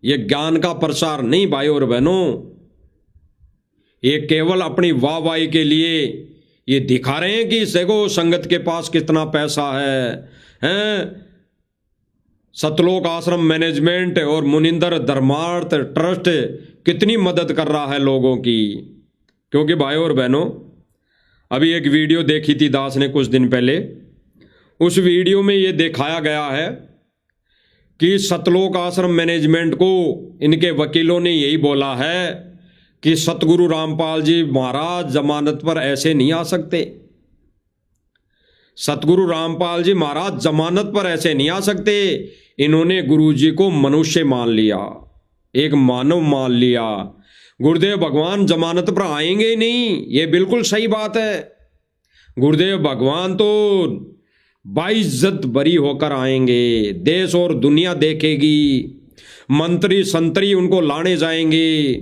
ये ज्ञान का प्रसार नहीं भाई और बहनों, ये केवल अपनी वाहवाही के लिए ये दिखा रहे हैं कि देखो संगत के पास कितना पैसा है। सतलोक आश्रम मैनेजमेंट और मुनिंदर धर्मार्थ ट्रस्ट कितनी मदद कर रहा है लोगों की। क्योंकि भाई और बहनों, अभी एक वीडियो देखी थी दास ने कुछ दिन पहले, उस वीडियो में ये दिखाया गया है कि सतलोक आश्रम मैनेजमेंट को इनके वकीलों ने यही बोला है कि सतगुरु रामपाल जी महाराज जमानत पर ऐसे नहीं आ सकते। सतगुरु रामपाल जी महाराज जमानत पर ऐसे नहीं आ सकते। इन्होंने गुरु जी को मनुष्य मान लिया, एक मानव मान लिया। गुरुदेव भगवान जमानत पर आएंगे ही नहीं, ये बिल्कुल सही बात है। गुरुदेव भगवान तो बाइज्जत बरी होकर आएंगे, देश और दुनिया देखेगी, मंत्री संतरी उनको लाने जाएंगे,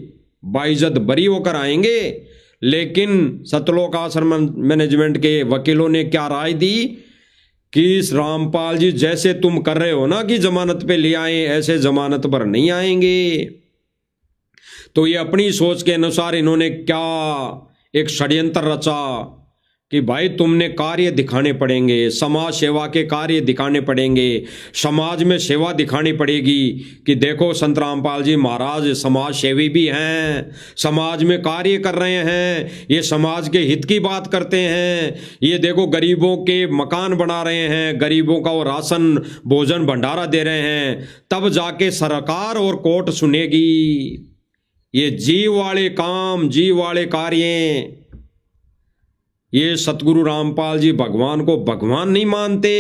बाइज्जत बरी होकर आएंगे। लेकिन सतलोक आश्रम मैनेजमेंट के वकीलों ने क्या राय दी कि इस रामपाल जी जैसे तुम कर रहे हो ना कि जमानत पे ले आए, ऐसे जमानत पर नहीं आएंगे। तो ये अपनी सोच के अनुसार इन्होंने क्या एक षड्यंत्र रचा कि भाई तुमने कार्य दिखाने पड़ेंगे, समाज सेवा के कार्य दिखाने पड़ेंगे, समाज में सेवा दिखानी पड़ेगी कि देखो संत रामपाल जी महाराज समाज सेवी भी हैं, समाज में कार्य कर रहे हैं, ये समाज के हित की बात करते हैं। ये देखो गरीबों के मकान बना रहे हैं, गरीबों का वो राशन भोजन भंडारा दे रहे हैं, तब जाके सरकार और कोर्ट सुनेगी। ये जीव वाले काम, जीव वाले कार्य। ये सतगुरु रामपाल जी भगवान को भगवान नहीं मानते।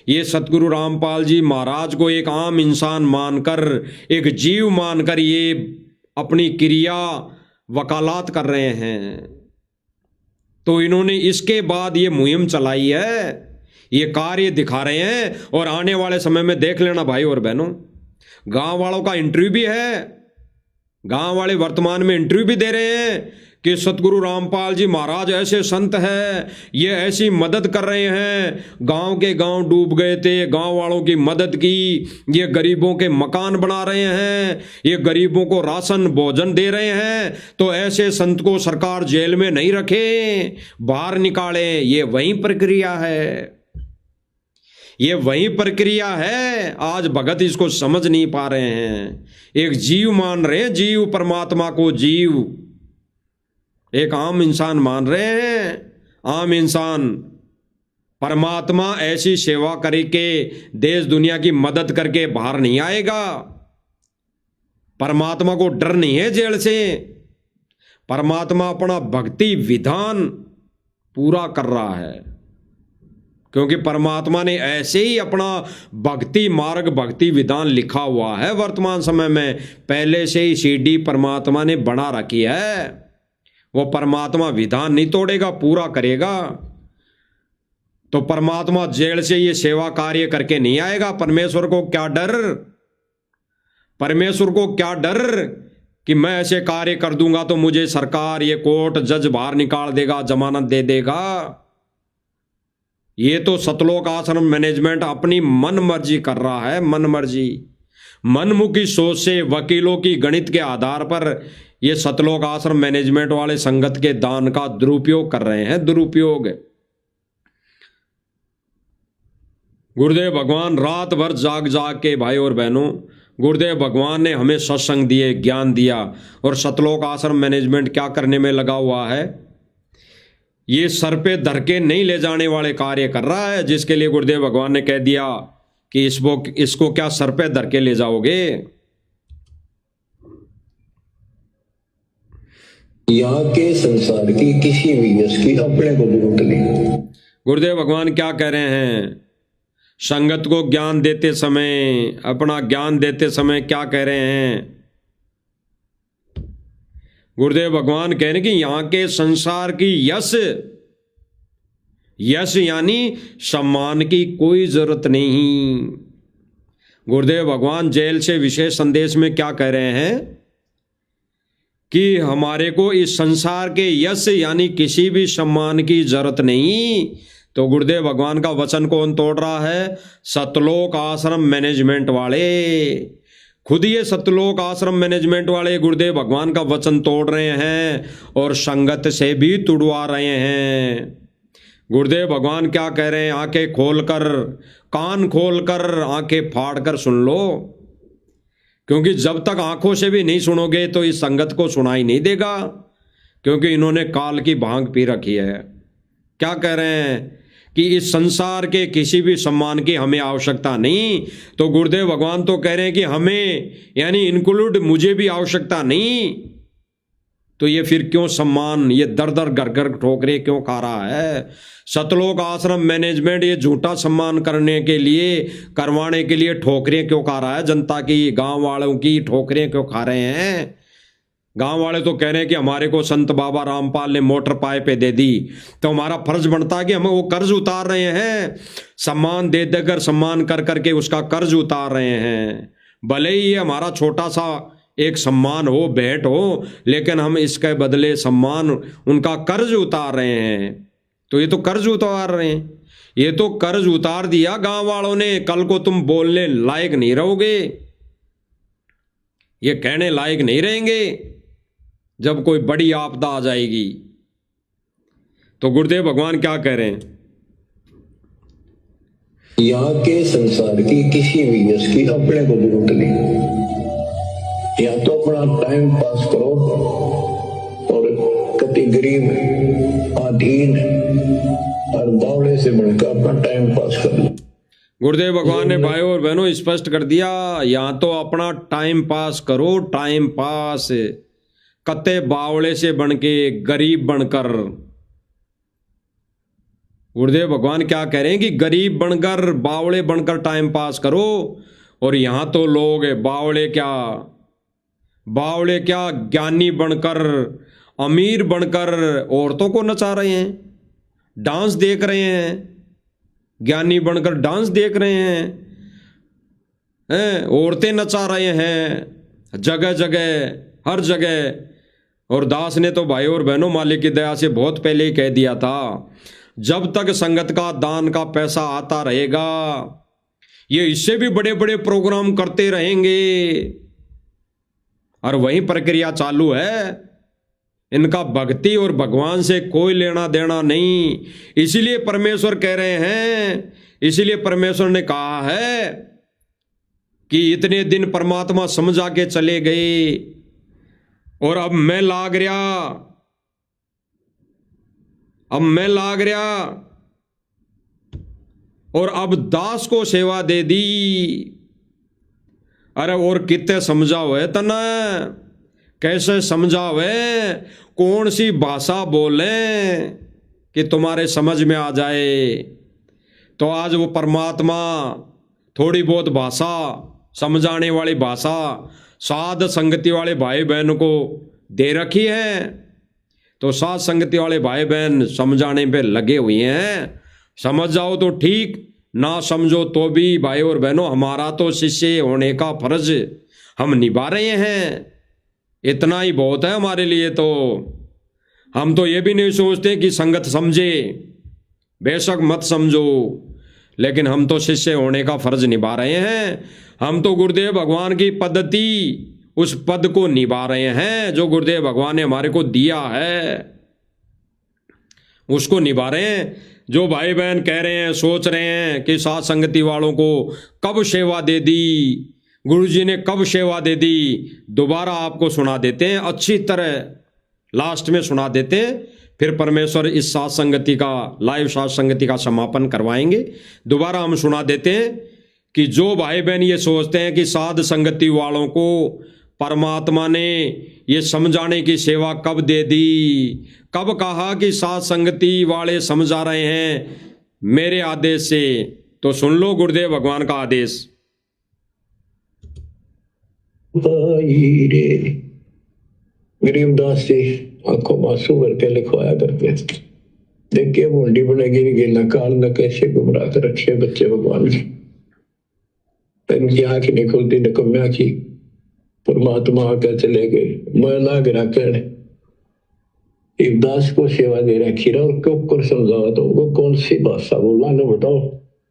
ये सतगुरु रामपाल जी महाराज को एक आम इंसान मानकर, एक जीव मानकर ये अपनी क्रिया वकालत कर रहे हैं। तो इन्होंने इसके बाद ये मुहिम चलाई है, ये कार्य दिखा रहे हैं। और आने वाले समय में देख लेना भाई और बहनों, गांव वालों का इंटरव्यू भी है, गांव वाले वर्तमान में इंटरव्यू भी दे रहे हैं कि सतगुरु रामपाल जी महाराज ऐसे संत हैं, ये ऐसी मदद कर रहे हैं, गांव के गांव डूब गए थे, गांव वालों की मदद की, ये गरीबों के मकान बना रहे हैं, ये गरीबों को राशन भोजन दे रहे हैं। तो ऐसे संत को सरकार जेल में नहीं रखे, बाहर निकाले। ये वही प्रक्रिया है, ये वही प्रक्रिया है। आज भगत इसको समझ नहीं पा रहे हैं। एक जीव मान रहे हैं, जीव परमात्मा को जीव, एक आम इंसान मान रहे हैं। आम इंसान परमात्मा ऐसी सेवा करके देश दुनिया की मदद करके बाहर नहीं आएगा। परमात्मा को डर नहीं है जेल से। परमात्मा अपना भक्ति विधान पूरा कर रहा है, क्योंकि परमात्मा ने ऐसे ही अपना भक्ति मार्ग, भक्ति विधान लिखा हुआ है वर्तमान समय में। पहले से ही सीडी परमात्मा ने बना रखी है। वो परमात्मा विधान नहीं तोड़ेगा, पूरा करेगा। तो परमात्मा जेल से ये सेवा कार्य करके नहीं आएगा। परमेश्वर को क्या डर, परमेश्वर को क्या डर कि मैं ऐसे कार्य कर दूंगा तो मुझे सरकार, ये कोर्ट, जज बाहर निकाल देगा, जमानत दे देगा। ये तो सतलोक आश्रम मैनेजमेंट अपनी मन मर्जी कर रहा है, मन मर्जी, मनमुखी सोच से, वकीलों की गणित के आधार पर ये सतलोक आश्रम मैनेजमेंट वाले संगत के दान का दुरुपयोग कर रहे हैं, दुरुपयोग। गुरुदेव भगवान रात भर जाग जाग के भाई और बहनों, गुरुदेव भगवान ने हमें सत्संग दिए, ज्ञान दिया, और सतलोक आश्रम मैनेजमेंट क्या करने में लगा हुआ है? ये सर पे धर के नहीं ले जाने वाले कार्य कर रहा है, जिसके लिए गुरुदेव भगवान ने कह दिया कि इसको क्या सर पे धर के ले जाओगे। यहाँ के संसार की किसी भी यश की अपने को जरूरत नहीं। गुरुदेव भगवान क्या कह रहे हैं? संगत को ज्ञान देते समय, अपना ज्ञान देते समय क्या कह रहे हैं? गुरुदेव भगवान कह रहे हैं कि यहाँ के संसार की यश यश यानी सम्मान की कोई जरूरत नहीं। गुरुदेव भगवान जेल से विशेष संदेश में क्या कह रहे हैं कि हमारे को इस संसार के यश यानी किसी भी सम्मान की जरूरत नहीं। तो गुरुदेव भगवान का वचन कौन तोड़ रहा है? सतलोक आश्रम मैनेजमेंट वाले। खुद ये सतलोक आश्रम मैनेजमेंट वाले गुरुदेव भगवान का वचन तोड़ रहे हैं और संगत से भी तुड़वा रहे हैं। गुरुदेव भगवान क्या कह रहे हैं? आंखें खोलकर, कान खोलकर, आंखें फाड़कर सुन लो, क्योंकि जब तक आंखों से भी नहीं सुनोगे तो इस संगत को सुनाई नहीं देगा, क्योंकि इन्होंने काल की भांग पी रखी है। क्या कह रहे हैं कि इस संसार के किसी भी सम्मान की हमें आवश्यकता नहीं। तो गुरुदेव भगवान तो कह रहे हैं कि हमें यानी इंक्लूड मुझे भी आवश्यकता नहीं। तो ये फिर क्यों सम्मान, ये दर दर घर घर ठोकरे क्यों खा रहा है? सतलोक आश्रम मैनेजमेंट ये झूठा सम्मान करने के लिए, करवाने के लिए ठोकरें क्यों खा रहा है? जनता की, गांव वालों की ठोकरें क्यों खा रहे हैं? गांव वाले तो कह रहे हैं कि हमारे को संत बाबा रामपाल ने मोटर पाइपें दे दी, तो हमारा फर्ज बनता है कि हम वो कर्ज उतार रहे हैं। सम्मान दे देकर, सम्मान कर करके उसका कर्ज उतार रहे हैं। भले ही ये हमारा छोटा सा एक सम्मान हो, भेंट हो, लेकिन हम इसके बदले सम्मान, उनका कर्ज उतार रहे हैं। तो ये तो कर्ज उतार रहे हैं, ये तो कर्ज उतार दिया गांव वालों ने। कल को तुम बोलने लायक नहीं रहोगे, ये कहने लायक नहीं रहेंगे जब कोई बड़ी आपदा आ जाएगी। तो गुरुदेव भगवान क्या कह रहे हैं? यहाँ के संसार की किसी भी यश की अपने को जरूरत नहीं। या तो अपना टाइम पास करो और कति गरीब, अधीन और बावड़े से बनकर अपना टाइम पास कर लो। गुरुदेव भगवान ने भाइयों और बहनों स्पष्ट कर दिया, यहाँ तो अपना टाइम पास करो, टाइम पास, कत्ते बावड़े से बनके, गरीब बनकर। गुरुदेव भगवान क्या कह रहे हैं कि गरीब बनकर, बावड़े बनकर टाइम पास करो। और यहाँ तो लोग बावड़े क्या ज्ञानी बनकर, अमीर बनकर औरतों को नचा रहे हैं, डांस देख रहे हैं। ज्ञानी बनकर डांस देख रहे हैं, औरतें नचा रहे हैं जगह जगह, हर जगह। और दास ने तो भाई और बहनों मालिक की दया से बहुत पहले ही कह दिया था, जब तक संगत का दान का पैसा आता रहेगा, ये इससे भी बड़े बड़े प्रोग्राम करते रहेंगे। और वही प्रक्रिया चालू है। इनका भक्ति और भगवान से कोई लेना देना नहीं। इसीलिए परमेश्वर कह रहे हैं, इसीलिए परमेश्वर ने कहा है कि इतने दिन परमात्मा समझा के चले गए और अब मैं लाग रहा, और अब दास को सेवा दे दी। अरे और कितने समझावे तना, कैसे समझावे, कौन सी भाषा बोले कि तुम्हारे समझ में आ जाए। तो आज वो परमात्मा थोड़ी बहुत भाषा, समझाने वाली भाषा साध संगति वाले भाई बहन को दे रखी है। तो साध संगति वाले भाई बहन समझाने पे लगे हुए हैं। समझ जाओ तो ठीक, ना समझो तो भी भाई और बहनों हमारा तो शिष्य होने का फर्ज हम निभा रहे हैं। इतना ही बहुत है हमारे लिए। तो हम तो ये भी नहीं सोचते कि संगत समझे, बेशक मत समझो, लेकिन हम तो शिष्य होने का फर्ज निभा रहे हैं। हम तो गुरुदेव भगवान की पद्धति, उस पद को निभा रहे हैं जो गुरुदेव भगवान ने हमारे को दिया है, उसको निभा रहे हैं। जो भाई बहन कह रहे हैं, सोच रहे हैं कि साथ संगति वालों को कब सेवा दे दी, गुरुजी ने कब सेवा दे दी, दोबारा आपको सुना देते हैं, अच्छी तरह लास्ट में सुना देते हैं। फिर परमेश्वर इस साथ संगति का, लाइव साथ संगति का समापन करवाएंगे। दोबारा हम सुना देते हैं कि जो भाई बहन ये सोचते हैं कि साध संगति वालों को परमात्मा ने ये समझाने की सेवा कब दे दी, कब कहा कि साध संगति वाले समझा रहे हैं मेरे आदेश से, तो सुन लो गुरुदेव भगवान का आदेश। गरीबदास जी आंखों में आंसू भर के लिखवाया करते थे, देखिए बूंदी बनेगी नहीं गिरना काल न कैसे गुमराह कर रखे बच्चे भगवान ने। तेन की आंख नहीं खुलती निकम्या की परमात्मा आके चले गए मैं ना गिरा कहने। एक दास को सेवा दे रखी रहा और क्यों कर समझावा तो वो कौन सी भाषा बोला ना बताओ।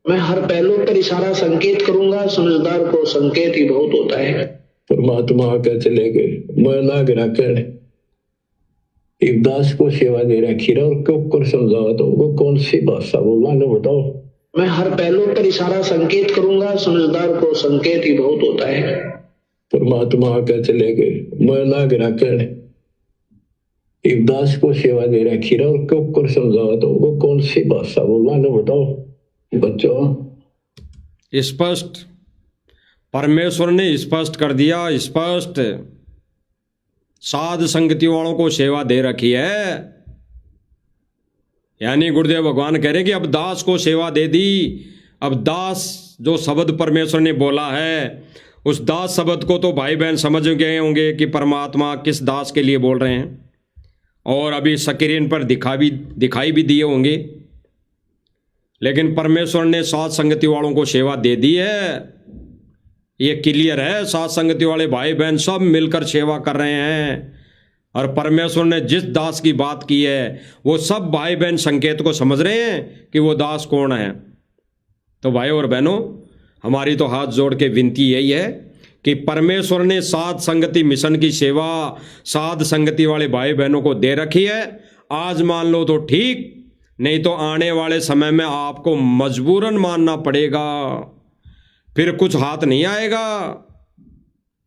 मैं हर पहलू पर इशारा संकेत करूंगा समझदार को संकेत ही बहुत होता है। परमात्मा आके चले गए मैं ना गिरा कहने। एक दास को सेवा दे रखी रहा और क्यों कर समझावा तो वो कौन सी भाषा बोला ना बताओ। मैं हर पहलू पर इशारा संकेत करूंगा समझदार को संकेत ही बहुत होता है। परमात्मा आके चले गए मैं ना गिरा कहने। एक दास को सेवा दे रखी रहा और क्यों कर समझावा तो वो कौन सी भाषा बोला ना बताओ। बच्चों स्पष्ट परमेश्वर ने स्पष्ट कर दिया, स्पष्ट साध संगति वालों को सेवा दे रखी है। यानी गुरुदेव भगवान कह रहे हैं कि अब दास को सेवा दे दी। अब दास जो शब्द परमेश्वर ने बोला है उस दास शब्द को तो भाई बहन समझ गए होंगे कि परमात्मा किस दास के लिए बोल रहे हैं, और अभी स्क्रीन पर दिखाई भी दिए होंगे। लेकिन परमेश्वर ने साध संगति वालों को सेवा दे दी है, ये क्लियर है। साध संगति वाले भाई बहन सब मिलकर सेवा कर रहे हैं, और परमेश्वर ने जिस दास की बात की है वो सब भाई बहन संकेत को समझ रहे हैं कि वो दास कौन है। तो भाई और बहनों, हमारी तो हाथ जोड़ के विनती यही है कि परमेश्वर ने साध संगति मिशन की सेवा साध संगति वाले भाई बहनों को दे रखी है। आज मान लो तो ठीक, नहीं तो आने वाले समय में आपको मजबूरन मानना पड़ेगा। फिर कुछ हाथ नहीं आएगा,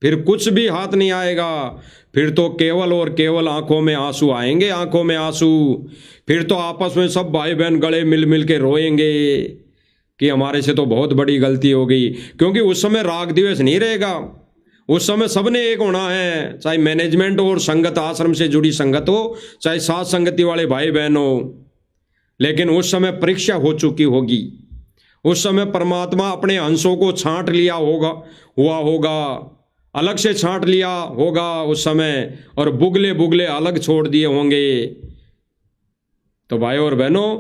फिर कुछ भी हाथ नहीं आएगा। फिर तो केवल और केवल आंखों में आंसू आएंगे, आंखों में आंसू। फिर तो आपस में सब भाई बहन गले मिल मिल के रोएंगे कि हमारे से तो बहुत बड़ी गलती हो गई। क्योंकि उस समय राग द्वेष नहीं रहेगा, उस समय सबने एक होना है, चाहे मैनेजमेंट और संगत आश्रम से जुड़ी संगत हो, चाहे साथ संगति वाले भाई बहन हो। लेकिन उस समय परीक्षा हो चुकी होगी, उस समय परमात्मा अपने अंशों को छांट लिया होगा, अलग से छांट लिया होगा उस समय, और बुगले बुगले अलग छोड़ दिए होंगे। तो भाई और बहनों,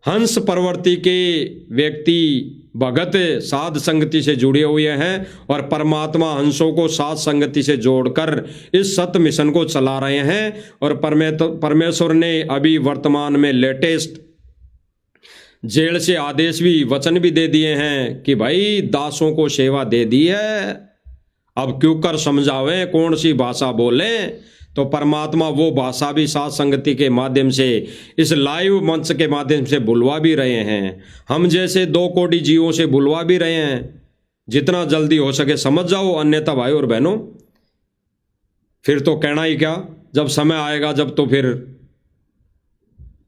हंस प्रवृत्ति के व्यक्ति भगत साध संगति से जुड़े हुए हैं, और परमात्मा हंसों को साध संगति से जोड़कर इस सत्य मिशन को चला रहे हैं। और परमेश्वर ने अभी वर्तमान में लेटेस्ट जेल से आदेश भी वचन भी दे दिए हैं कि भाई दासों को सेवा दे दी है, अब क्यों कर समझावें, कौन सी भाषा बोलें। तो परमात्मा वो भाषा भी साध संगति के माध्यम से, इस लाइव मंच के माध्यम से बुलवा भी रहे हैं। हम जैसे 2 कोटि जीवों से बुलवा भी रहे हैं। जितना जल्दी हो सके समझ जाओ, अन्यथा भाई और बहनों फिर तो कहना ही क्या। जब समय आएगा जब तो फिर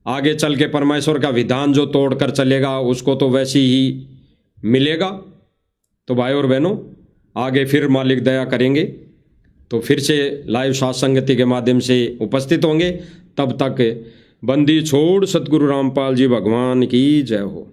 आगे चल के परमेश्वर का विधान जो तोड़कर चलेगा उसको तो वैसी ही मिलेगा। तो भाई और बहनों, आगे फिर मालिक दया करेंगे तो फिर से लाइव साध संगति के माध्यम से उपस्थित होंगे। तब तक बंदी छोड़ सतगुरु रामपाल जी भगवान की जय हो।